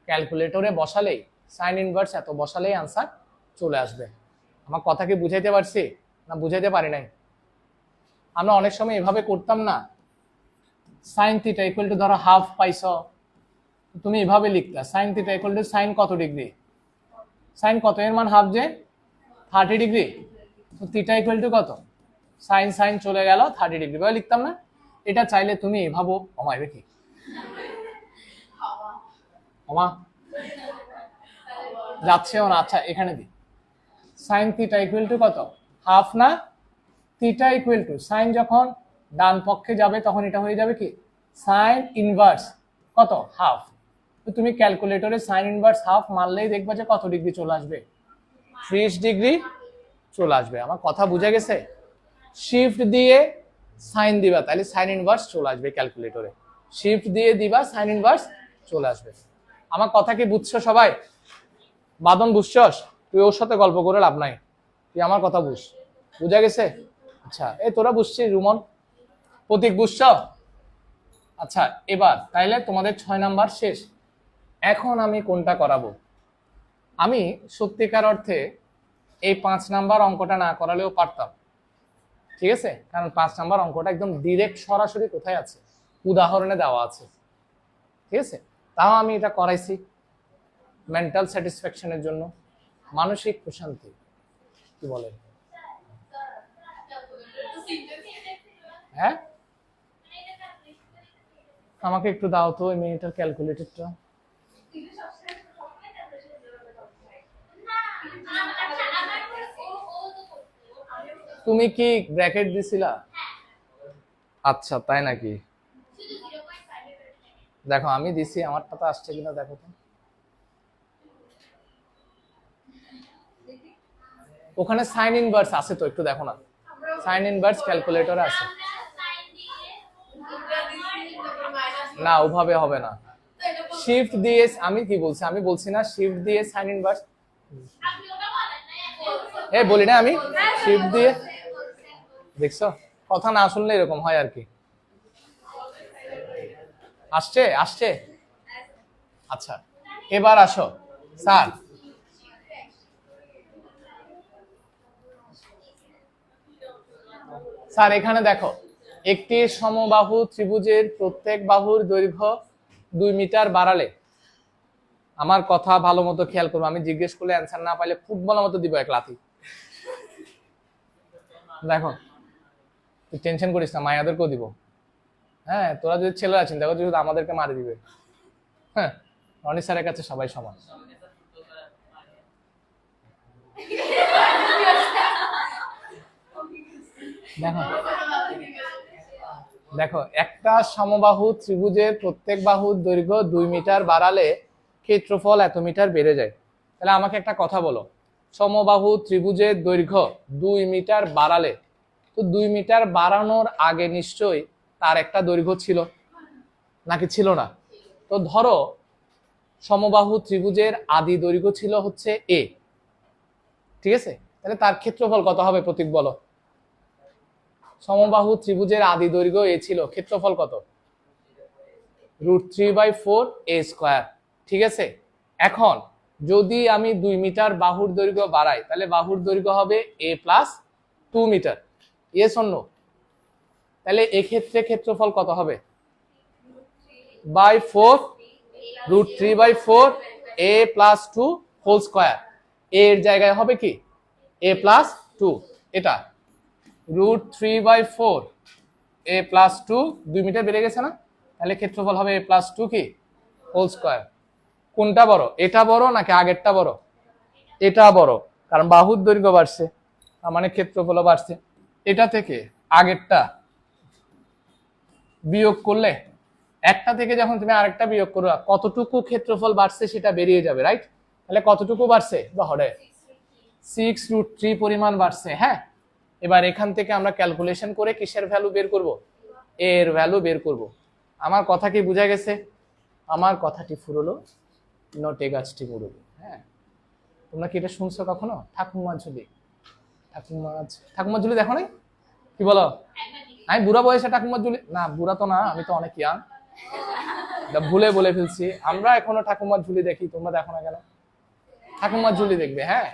ক্যালকুলেটরে বসালেই সাইন ইনভার্স এত বসালেই আনসার চলে আসবে। আমার কথা কি বুঝাইতে পারছি না বুঝাইতে পারি নাই? আমরা অনেক সময় এভাবে করতাম না, সাইন থিটা ইকুয়াল টু ধরো হাফ পাইছো, তুমি এভাবে লিখতা sine theta equal to sine কত ডিগ্রি? সাইন কত এর মান হাফ, যে 30 ডিগ্রি। তো থিটা ইকুয়াল টু কত? সাইন সাইন চলে গেল 30 ডিগ্রি, ভাবে লিখতাম না? এটা চাইলে তুমি এভাবে, আমায় কি ওমা যাচ্ছেও না। আচ্ছা এখানে দি সাইন থিটা ইকুয়াল টু কত, হাফ না? থিটা ইকুয়াল টু সাইন যখন ডান পক্ষে যাবে তখন এটা হয়ে যাবে কি সাইন ইনভার্স কত, হাফ। তো তুমি ক্যালকুলেটরে সাইন ইনভার্স হাফ মারলেই দেখবা যে কত ডিগ্রি চলে আসবে, 30 ডিগ্রি চলে আসবে। আমার কথা বুঝে গেছে? শিফট দিয়ে সাইন দিবা তাহলে সাইন ইনভার্স চলে আসবে ক্যালকুলেটরে, শিফট দিয়ে দিবা সাইন ইনভার্স চলে আসবে। আমার কথা কি বুঝছো সবাই? বাদন বুঝছস? তুই ওর সাথে গল্প করে লাভ নাই, তুই আমার কথা বুঝ। বুঝা গেছে? আচ্ছা এই তোরা বুঝছিস, রুমন প্রতীক বুঝছ? আচ্ছা এবার তাইলে তোমাদের 6 নাম্বার শেষ। এখন আমি কোনটা করাবো? আমি সত্যিকার অর্থে এই 5 নাম্বার অঙ্কটা না করালেও পারতাম, ঠিক আছে? কারণ 5 নাম্বার অঙ্কটা একদম ডিরেক্ট সরাসরি কোথায় আছে, উদাহরণে দেওয়া আছে, ঠিক আছে? তাও আমি এটা করাইছি মেন্টাল স্যাটিসফ্যাকশনের জন্য, মানসিক প্রশান্তি। কি বলেন? হ্যাঁ আমাকে একটু দাও তো ওই মিনিটের ক্যালকুলেটরটা। তুমি কি ব্র্যাকেট দিছিলা? আচ্ছা তাই নাকি? দেখো আমি দিছি, আমারটা তো আসছে কিনা দেখো তো। ওখানে সাইন ইনভার্স আছে তো, একটু দেখো না, সাইন ইনভার্স ক্যালকুলেটরে আছে না? ওভাবে হবে না, শিফট দিয়ে। আমি কি বলছি? আমি বলছি না শিফট দিয়ে সাইন ইনভার্স, বলি না আমি শিফট দিয়ে। দেখছো কথা না শুনলে এরকম হয় আর কি। আসছে আসছে। আচ্ছা এবার আসো স্যার, স্যার এখানে দেখো একটি সমবাহু ত্রিভুজের প্রত্যেক বাহুর দৈর্ঘ্য 2 মিটার বাড়ালে, আমার কথা ভালো মতো খেয়াল করবো, আমি জিজ্ঞেস করলে অ্যান্সার না পাইলে ফুটবলের মতো দিব এক লাথি। দেখো তুই টেনশন করিস না, মায়াদেরকেও দিব। হ্যাঁ তোরা যদি ছেলেরা চিন্তা করছিস আমাদেরকে মারি দিবে। হ্যাঁ রনি স্যারের কাছে সবাই সমান। দেখো দেখো একটা সমবাহু ত্রিভুজের প্রত্যেক বাহুর দৈর্ঘ্য 2 মিটার বাড়ালে ক্ষেত্রফল এত মিটার বেড়ে যায়। তাহলে আমাকে একটা কথা বলো, সমবাহু ত্রিভুজের দৈর্ঘ্য 2 মিটার বাড়ালে, তো 2 মিটার বাড়ানোর আগে নিশ্চয়ই তার একটা দৈর্ঘ্য ছিল নাকি ছিল না? তো ধরো সমবাহু ত্রিভুজের আদি দৈর্ঘ্য ছিল হচ্ছে এ, ঠিক আছে? তাহলে তার ক্ষেত্রফল কত হবে প্রতীক বলো? সমবাহু ত্রিভুজের আদি দৈর্ঘ্য এ ছিল, ক্ষেত্রফল কত? √3/4 a স্কয়ার, ঠিক আছে? এখন যদি আমি 2 মিটার বাহুর দৈর্ঘ্য বাড়াই তাহলে বাহুর দৈর্ঘ্য হবে a + 2 metre, yes or no? তাহলে এক্ষেত্রে ক্ষেত্রফল কত হবে? √3/4 a + 2 হোল স্কয়ার। এর জায়গায় হবে কি a + 2, এটা √3/4 a + 2, 2 মিটার বেড়ে গেছে না? তাহলে ক্ষেত্রফল হবে a + 2 কি হোল স্কয়ার। কোনটা বড়, এটা বড় নাকি আগেরটা বড়? এটা বড়, কারণ বাহুর দৈর্ঘ্য বাড়ছে, তার মানে ক্ষেত্রফলও বাড়ছে। এটা থেকে আগেরটা বিয়োগ করলে, একটা থেকে যখন তুমি আরেকটা বিয়োগ করো কতটুকু ক্ষেত্রফল বাড়ছে সেটা বেরিয়ে যাবে, রাইট? তাহলে কতটুকু বাড়ছে? ধরে 6√3 পরিমাণ বাড়ছে। হ্যাঁ এবার এখান থেকে আমরা ক্যালকুলেশন করে কিসের ভ্যালু বের করব? এর ভ্যালু বের করব। আমার কথা কি বোঝা গেছে? আমার কথাটি ফুরলো নটে গাছটি মুরলো। হ্যাঁ তোমরা কি এটা শুনছো কখনো? ঠাকুমা ঝুলি, ঠাকুমা ঝুলি দেখো নাই? কি বলো? আমি বুড়া বয়সে ঠাকুমার ঝুলি, না বুড়া তো না, আমি তো অনেক ইয়াং, ভুলে বলে ফেলছি। আমরা এখনো ঠাকুমার ঝুলি দেখি, তোমরা দেখো না কেন? ঠাকুমার ঝুলি দেখবে। হ্যাঁ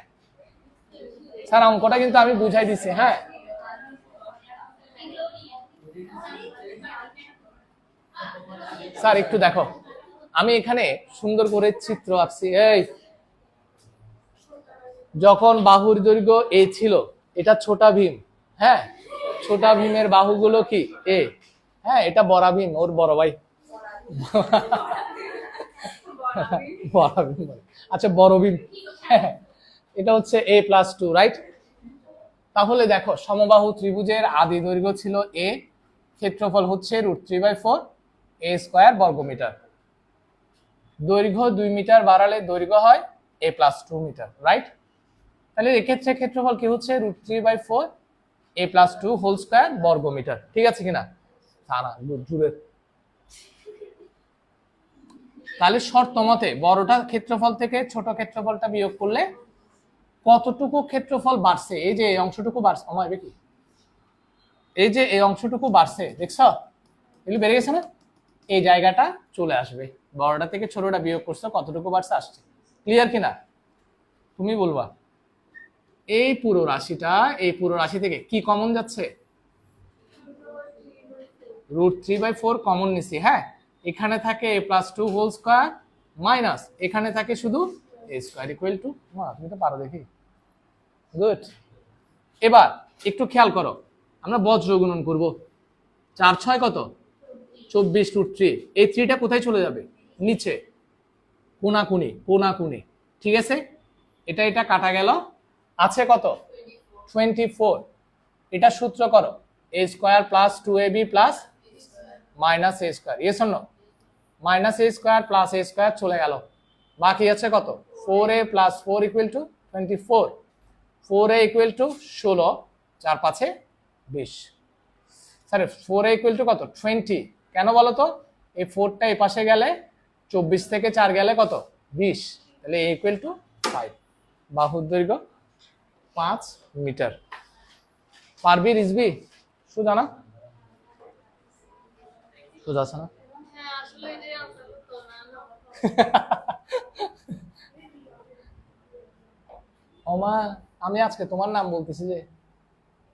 স্যার অঙ্কটা কিন্তু আমি বুঝাই দিছি। হ্যাঁ স্যার একটু দেখো, আমি এখানে সুন্দর করে চিত্র আঁকছি। এই যখন বাহুর দৈর্ঘ্য এ ছিল, এটা ছোটা ভীম, হ্যাঁ ছোটা ভীমের বাহুগুলো কি এ, হ্যাঁ এটা বড়া ভীম, ওর বড় ভাই। বড় বিম বলে। আচ্ছা বড় বিম, এটা হচ্ছে a+2, রাইট? তাহলে দেখো সমবাহু ত্রিভুজের আদি দৈর্ঘ্য ছিল a, ক্ষেত্রফল হচ্ছে √3/4 a² বর্গমিটার। দৈর্ঘ্য 2 মিটার বাড়ালে দৈর্ঘ্য হয় a+2 মিটার, রাইট? তাহলে এক্ষেত্রে ক্ষেত্রফল কি হচ্ছে √3/4 a+2² বর্গমিটার, ঠিক আছে কিনা? না জুড়ে। তাহলে শর্ত মতে বড়টা ক্ষেত্রফল থেকে ছোট ক্ষেত্রফলটা বিয়োগ করলে কতটুকু ক্ষেত্রফল বাড়ছে? এই যে এই অংশটুকু বাড়ছে, আমার কি এই যে এই অংশটুকু বাড়ছে, দেখছো এগুলো বেড়ে গেছে না? এই জায়গাটা চলে আসবে, বড়টা থেকে ছোটটা বিয়োগ করছো, কতটুকু বাড়ছে আসছে। ক্লিয়ার কিনা? তুমি বলবা। এই পুরো রাশি থেকে কি কমন যাচ্ছে? √3/4 কমন নিছি, হ্যাঁ। এখানে থাকে a+2² মাইনাস এখানে থাকে শুধু a² তুমি তো পারো দেখি। গুড। এবার একটু খেয়াল করো, আমরা বজ্র গুণন করব। 4 6 কত? 24 √3। এই 3টা কোথায় চলে যাবে? নিচে, কোনাকুনি, ঠিক আছে। এটা কাটা গেল, আছে কত? 24। এটা সূত্র করো, a² + 2ab plus minus a², yes or no? -a² plus a² চলে গেল, বাকি আছে কত? 4a + 4 = 24। 4a = 16, 4 5 20। সরি, 4a = কত? 20। কেন বলো তো? এই 4টা এই পাশে গেলে 24 থেকে 4 গেলে কত? 20। তাহলে a = 5। বাহুর দৈর্ঘ্য 5 মিটার। পারবি রিজবি? সোজা না? সোজা আছে না? ওমা, আমি আজকে তোমার নাম বলতেছি যে,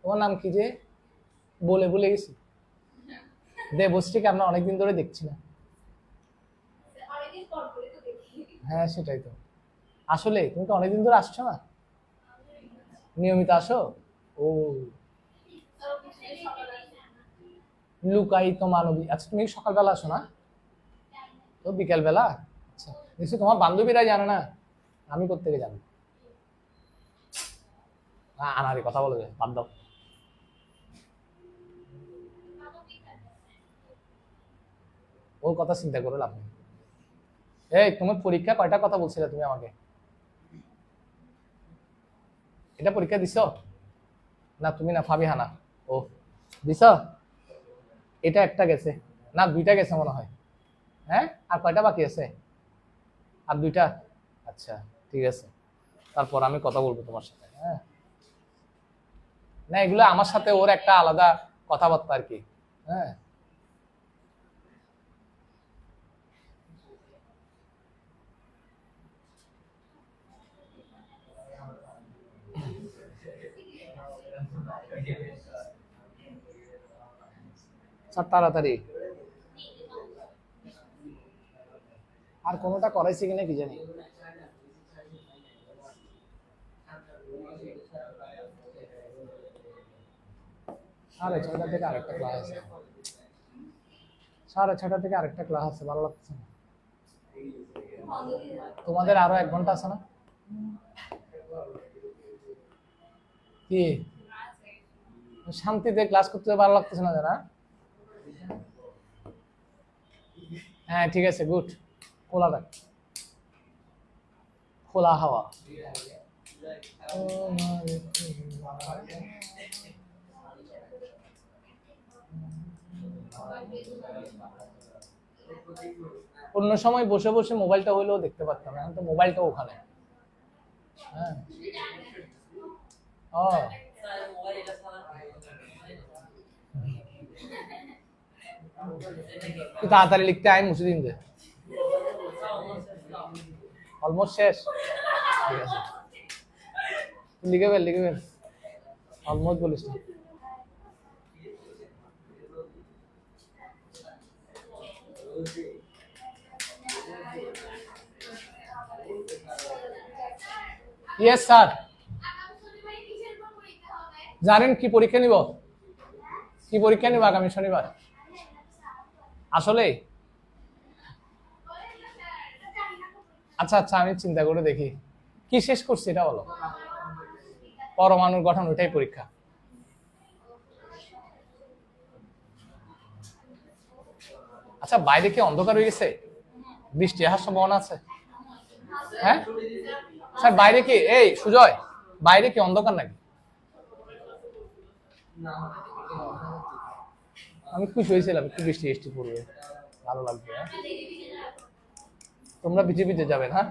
তোমার নাম কি যে ভুলে গেছি। দেবশ্রীকে আমরা অনেকদিন ধরে দেখছি না। হ্যাঁ সেটাই তো, আসলে তুমি তো অনেকদিন ধরে আসছো না, নিয়মিত আসো। ও লুকায়িত মানবী। আচ্ছা তুমি সকালবেলা আসো না তো? বিকেল বেলা? আচ্ছা, নিশ্চয়ই তোমার বান্ধবীরা জানে না, আমি কোত্থেকে জানি? আনারে কথা বলে বাদ দাও। ওর কথা চিন্তা করে লাভ নেই। এই তোমার পরীক্ষা কয়টা কথা বলছিলে তুমি আমাকে? এটা পরীক্ষা দিছ না? তুমি না, ফাবিহানা। ও দিছ? এটা একটা গেছে না, 2টা গেছে মনে হয়। হ্যাঁ, আর কয়টা বাকি আছে? আর 2টা। আচ্ছা ঠিক আছে, তারপর আমি কথা বলবো তোমার সাথে, হ্যাঁ। না এগুলো আমার সাথে ওর একটা আলাদা কথাবার্তা আর কি, হ্যাঁ। তাড়াতাড়ি। আর কোনোটা করাইছি কিনা কি জানি। সাড়ে 6টা থেকে আরেকটা ক্লাস আছে, 6:30 থেকে আরেকটা ক্লাস আছে, ভালো লাগছে না? তোমাদের আরো 1 ঘন্টা আছে না? কি শান্তিতে ক্লাস করতে ভালো লাগতেছে না জানা? হ্যাঁ ঠিক আছে, গুড। খোলা রাখ, খোলা হাওয়া। অন্য সময় বসে বসে মোবাইলটা হইলেও দেখতে পারতাম, এখন তো মোবাইলটা ওখানে। হ্যাঁ ও তুই তাড়াতাড়ি লিখতে আয়, মুছে দিন যে। অলমোস্ট শেষ, ঠিক আছে লিখে ফেল। অলমোস্ট বলিস না। Yes sir. জানেন কি পরীক্ষা নিব? আগামী শনিবার? আসলে আচ্ছা আচ্ছা, আমি চিন্তা করে দেখি কি শেষ করছি এটা বলো। পরমাণুর গঠন, ওইটাই পরীক্ষা। আচ্ছা, বাইরে কি অন্ধকার হয়ে গেছে? বৃষ্টি আসার সম্ভাবনা আছে? হ্যাঁ স্যার, বাইরে কি, এই সুজয়, বাইরে কি অন্ধকার নাকি? আমি খুশি হয়েছিলাম একটু বৃষ্টি বৃষ্টি পড়বে, ভালো লাগবে। হ্যাঁ, তোমরা ভিজে ভিজে যাবে। হ্যাঁ,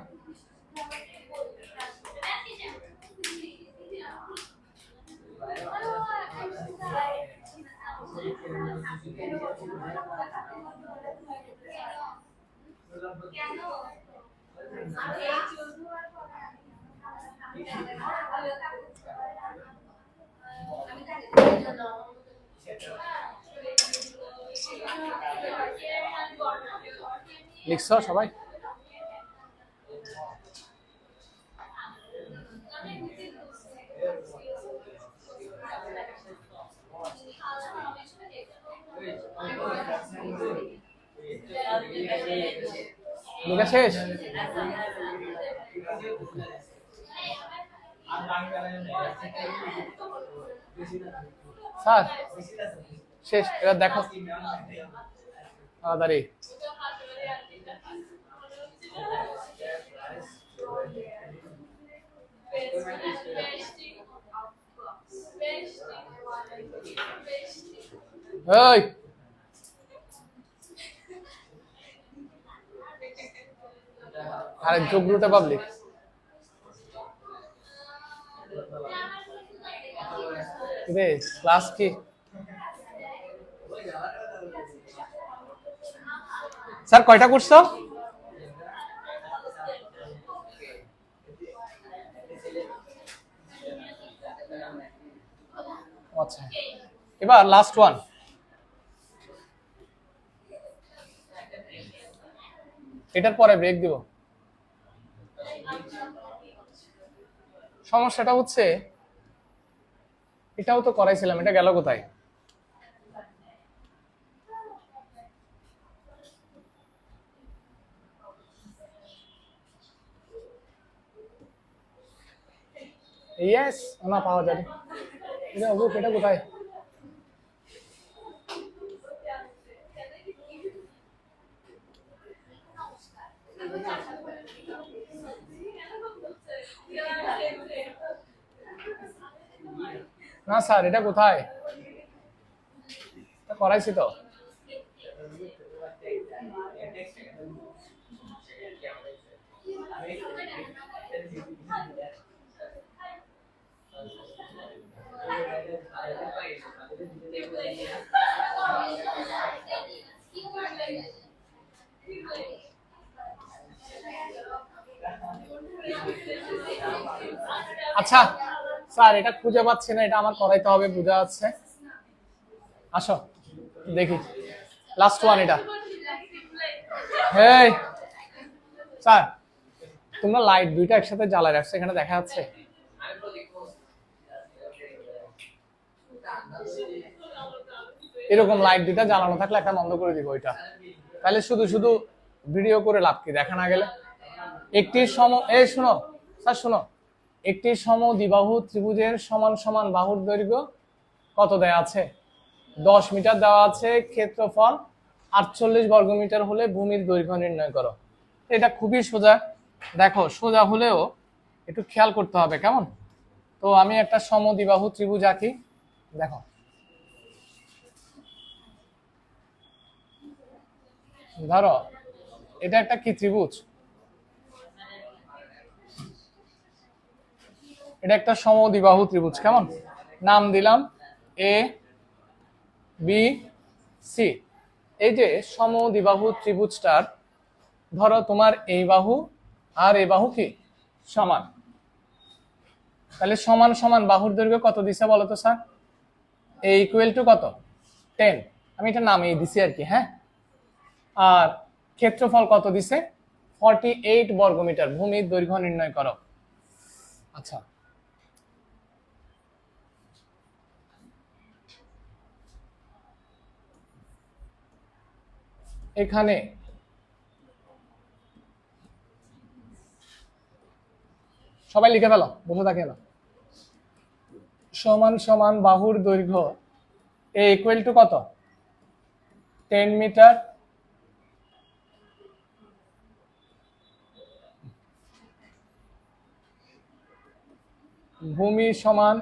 লিখছ সবাই? লেখা শেষ? স্যার শেষ, এবার দেখো তাড়াতাড়ি। এই আরে যোগ্যতা পাবলিক, রে ক্লাস কি? স্যার কয়টা করছো? আচ্ছা, এবার লাস্ট ওয়ান। এটার পরে ব্রেক দিব। সমস্যাটা হচ্ছে এটাও তো করাইছিলাম, এটা গেল কোথায়? ইয়েস, না পাওয়া যাবে। এটা অবুক, এটা কোথায়? না স্যার, এটা কোথায়? এটা করাইছি তো। আচ্ছা স্যার, এটা খুঁজে পাচ্ছি না, এটা আমার করাইতে হবে, বোঝা যাচ্ছে। আসো দেখি, লাস্ট ওয়ান এটা। হেই স্যার, তোমরা লাইট দুইটা একসাথে জ্বালায় রাখছো, এখানে দেখা যাচ্ছে? এরকম লাইট দুইটা জ্বালানো থাকলে একটা বন্ধ করে দিব ওইটা, তাহলে শুধু শুধু ভিডিও করে লাভ কি, দেখা না গেলে। একটি এই শুনো স্যার, শুনো, একটি সমদ্বিবাহু ত্রিভুজের সমান সমান বাহুর দৈর্ঘ্য কত দেয়া আছে? 10 মিটার দেওয়া আছে। ক্ষেত্রফল 48 বর্গমিটার হলে ভূমির দৈর্ঘ্য নির্ণয় করো। এটা খুবই সোজা। দেখো, সোজা হলেও একটু খেয়াল করতে হবে, কেমন? তো আমি একটা সমদ্বিবাহু ত্রিভুজ আঁকি। দেখো, ধরো এটা একটা কি ত্রিভুজ? এটা একটা সমদ্বিবাহু ত্রিভুজ, কেমন? নাম দিলাম এ বি সি। এই যে সমদ্বিবাহু ত্রিভুজটার, ধরো তোমার এই বাহু আর এই বাহু কি সমান, তাহলে সমান সমান বাহুর দৈর্ঘ্য কত দিছে বলো তো স্যার? এ ইকুয়াল টু কত? 10। আমি এটা নামিয়ে দিছি আর কি। হ্যাঁ, আর ক্ষেত্রফল কত দিছে? 48 বর্গমিটার। ভূমির দৈর্ঘ্য নির্ণয় করো। আচ্ছা, এখানে সবাই লিখে ফেলো, বসে থাকে না। সমান সমান বাহুর দৈর্ঘ্য এ ইকুয়াল টু কত? 10 মিটার। ভূমি সমান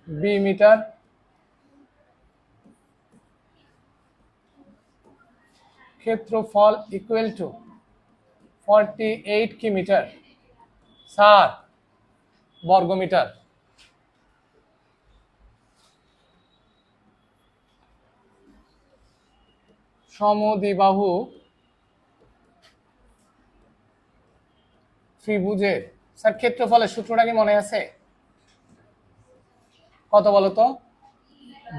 বি মিটার। ক্ষেত্রফল ইকুয়াল টু 48 কি মিটার? স্যার বর্গমিটার। সমদ্বিবাহু ত্রিভুজের স্যার ক্ষেত্রফলের সূত্রটা কি মনে আছে? কত বলো তো?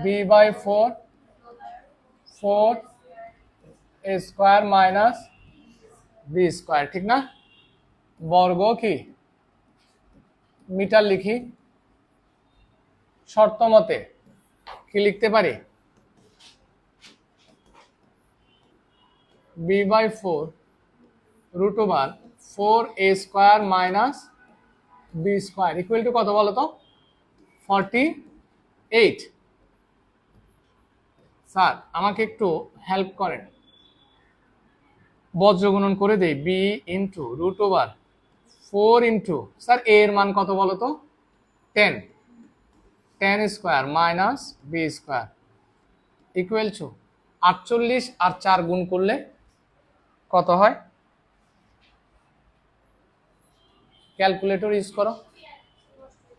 b/4 4 a square minus B square, ঠিক না? বর্গ কি মিটার লিখি, শর্ত মতে কি লিখতে পারি? b/4 √1 4a square minus B square equal to কত বলো তো? 48। স্যার আমাকে একটু হেল্প করেন, বজ্রগুণন করে দেই। b into √4 into sir a এর মান কত বলো তো? 10 10 square minus B square equal to 48 আর 4 গুণ করলে কত হয়? ক্যালকুলেটর ইউজ করো।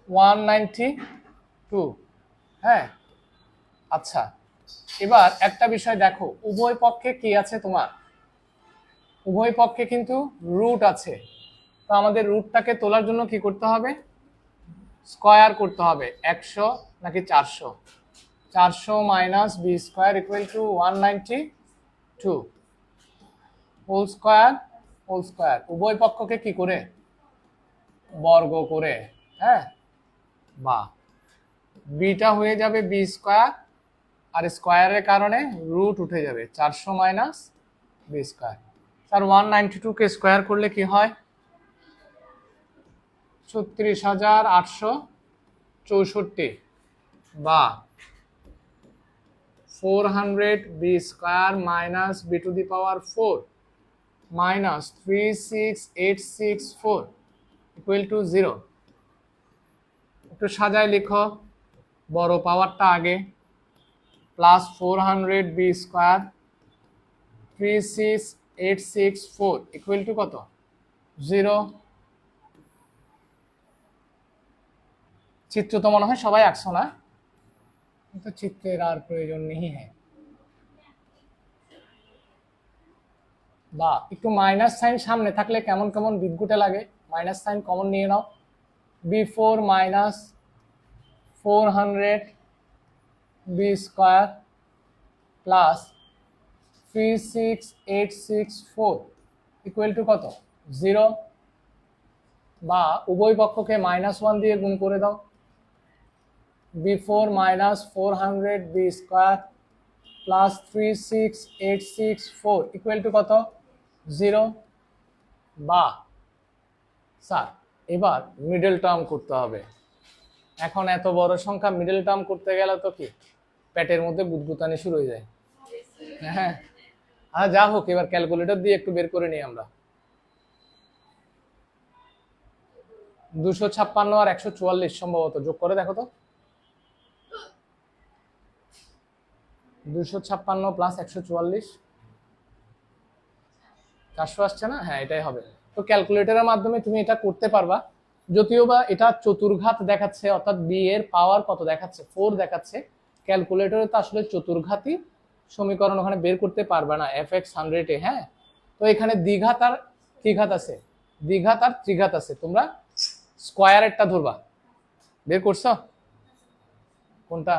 192। হ্যাঁ আচ্ছা, এবার একটা বিষয় দেখো, উভয় পক্ষে কি আছে তোমার? উভয় পক্ষে কিন্তু রুট আছে। তো আমাদের রুটটাকে তোলার জন্য কি করতে হবে? স্কয়ার করতে হবে। 100 নাকি 400? 400 minus B square equal to 192 whole square. উভয় পক্ষকে কি করে? বর্গ করে। হ্যাঁ, বা বিটা হয়ে যাবে বি স্কয়ার, আর স্কয়ারের কারণে রুট উঠে যাবে। 400 মাইনাস বি স্কয়ার। স্যার 192 কে স্কয়ার করলে কি হয়? 36,864 বা 400 B square minus B to the power 4 minus 36864 equal to 0। একটু সাজায় লিখো, বড় পাওয়ারটা আগে, plus 400 B square 36864 equal to কত? 0। চিত্র তো মনে হয় সবাই আঁকছো না, কিন্তু চিত্রের আর প্রয়োজন নেই। হ্যাঁ, বা একটু মাইনাস সাইন সামনে থাকলে কেমন কেমন বিদ্যুটে লাগে। মাইনাস সাইন কমন নিয়ে নাও। b4 minus 400 B square plus 36864 equal to কত? 0। বা উভয় পক্ষকে -1 দিয়ে গুণ করে দাও। b4 minus 400 B square plus 36864 equal to কত? 0। বা স্যার এবার মিডল টার্ম করতে হবে। এখন এত বড় সংখ্যা মিডল টার্ম করতে গেলে তো কি পেটের মধ্যে গুদগুতানি শুরু হয়ে যায়। হ্যাঁ, আর যা হোক, এবার ক্যালকুলেটর দিয়ে একটু বের করে নিই আমরা। 256 আর 144 সম্ভবত যোগ করে দেখো তো। 256 প্লাস 144 400 আসছে না? হ্যাঁ, এটাই হবে। তো ক্যালকুলেটরের মাধ্যমে তুমি এটা করতে পারবা, যদিও বা এটা চতুর্ঘাত দেখাচ্ছে, অর্থাৎ বি এর পাওয়ার কত দেখাচ্ছে? 4 দেখাচ্ছে। ক্যালকুলেটরে তো আসলে চতুর্ঘাতই সমীকরণ ওখানে বের করতে পারবে না fx 100 এ। হ্যাঁ, তো এখানে দ্বিঘাত আর ত্রিঘাত আছে, দ্বিঘাত আর ত্রিঘাত আছে। তোমরা স্কয়ারেরটা ধরবা। বের করছো কোনটা?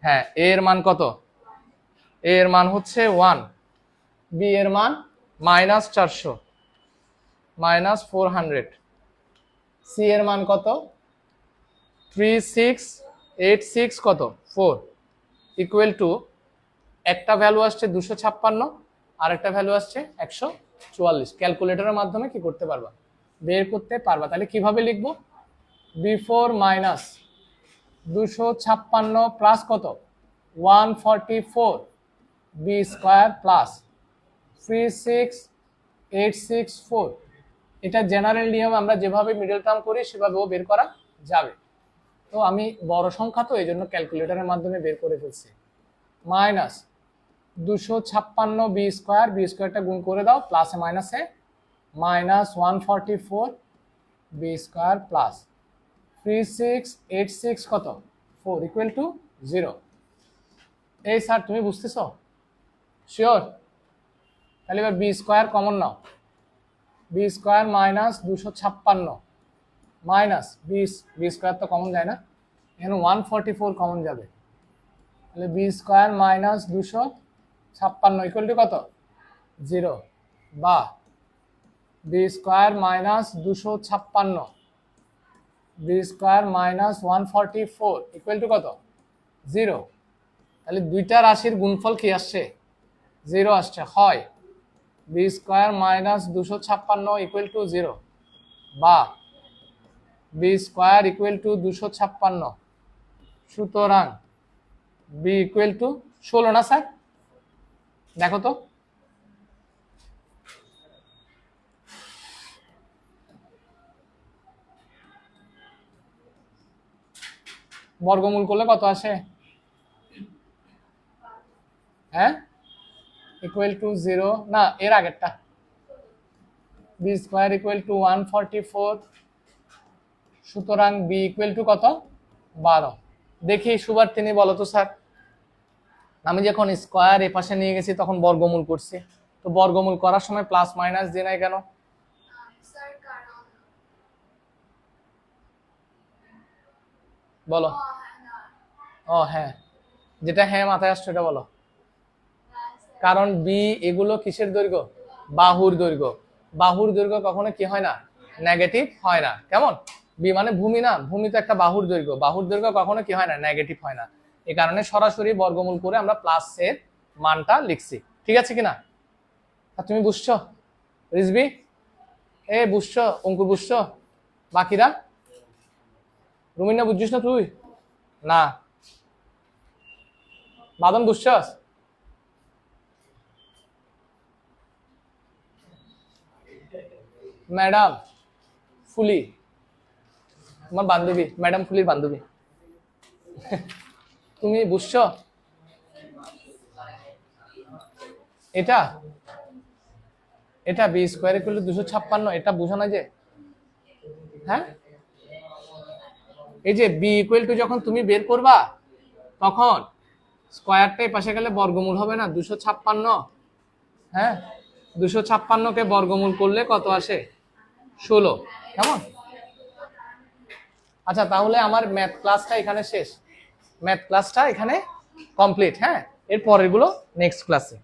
হ্যাঁ, এ এর মান কত? এ এর মান হচ্ছে 1, বি এর মান -400 মাইনাস 400, সি এর মান কত? 3686 কত? 4 ইকুয়াল টু একটা ভ্যালু আসছে 256 আর একটা ভ্যালু আসছে 144। ক্যালকুলেটরের মাধ্যমে কি করতে পারবা? বের করতে পারবা। তাহলে কিভাবে লিখবো? বিফোর মাইনাস 256 প্লাস কত 144 বি স্কোয়ার প্লাস 36864। এটা জেনারেল নিয়ম, আমরা যেভাবে মিডল টার্ম করি সেভাবেও বের করা যাবে। তো আমি বড় সংখ্যা তো এই জন্য ক্যালকুলেটরের মাধ্যমে বের করে ফেলছি। মাইনাস 256 বি স্কোয়ারটা গুণ করে দাও প্লাসে মাইনাসে, মাইনাস 144 বি স্কোয়ার প্লাস 3686 কত 4 ইকুয়াল টু 0। এই স্যার তুমি বুঝতেছ? শিওর? তাহলে এবার বি স্কোয়ার কমন নাও, B square minus 256 minus B square তো কমন যায় না, এখানে 144 কমন যাবে। তাহলে B square minus 256 equal to কত 0, বা B square minus 256 B square minus 144 equal to কত 0। তাহলে দুইটা রাশির গুণফল কি আসছে 0 আসছে, হয় B square minus 256 equal to 0, বা বি স্কোয়ার ইকুয়াল টু 256। সুতরাং বি ইকুয়াল টু 16 না স্যার? দেখো তো, বর্গমূল করলে কত আসে? হ্যাঁ, ইকুয়াল টু 0 না, এর আগেরটা বি স্কোয়ার ইকুয়াল টু 144। সুতরাং বি ইকুয়াল টু কত 12। দেখি সুভার্তিনী বলো তো স্যার, আমি যখন স্কোয়ার এ পাশে নিয়ে গেছি তখন বর্গমূল করছি, তো বর্গমূল করার সময় প্লাস মাইনাস দিয়ে নাই কেন? বলো। ও হ্যাঁ, যেটা হ্যাঁ মাথায় আসছে এটা বলো। কারণ বি এগুলো কিসের দৈর্ঘ্য? বাহুর দৈর্ঘ্য। বাহুর দৈর্ঘ্য কখনো কি হয় না, নেগেটিভ হয় না। কেমন? বি মানে ভূমি না, ভূমি তো একটা বাহুর দৈর্ঘ্য, বাহুর দৈর্ঘ্য কখনো কি হয় না, নেগেটিভ হয় না। এই কারণে সরাসরি বর্গমূল করে আমরা প্লাস এর মানটা লিখছি। ঠিক আছে কিনা? আর তুমি বুঝছো রিজবি? এ বুঝছো? অঙ্কুর বুঝছো? বাকিরা? রুমিনা বুঝছিস না তুই? না। বাদন বুঝছস? ম্যাডাম ফুলি আমার বান্ধবী, ম্যাডাম ফুলির বান্ধবী। তুমি বুঝছো? এটা এটা বি স্কোয়ার ইকুয়াল টু 256, এটা বুঝো না যে? হ্যাঁ, এই যে বি ইকুয়াল টু যখন তুমি বের করবা তখন স্কোয়ারটা এই পাশে গেলে বর্গমূল হবে না 256। হ্যাঁ, 256কে বর্গমূল করলে কত আসে 16। কেমন? আচ্ছা, তাহলে আমার ম্যাথ ক্লাসটা এখানে শেষ, ম্যাথ ক্লাসটা এখানে কমপ্লিট। হ্যাঁ, এর পরের গুলো নেক্সট ক্লাসে।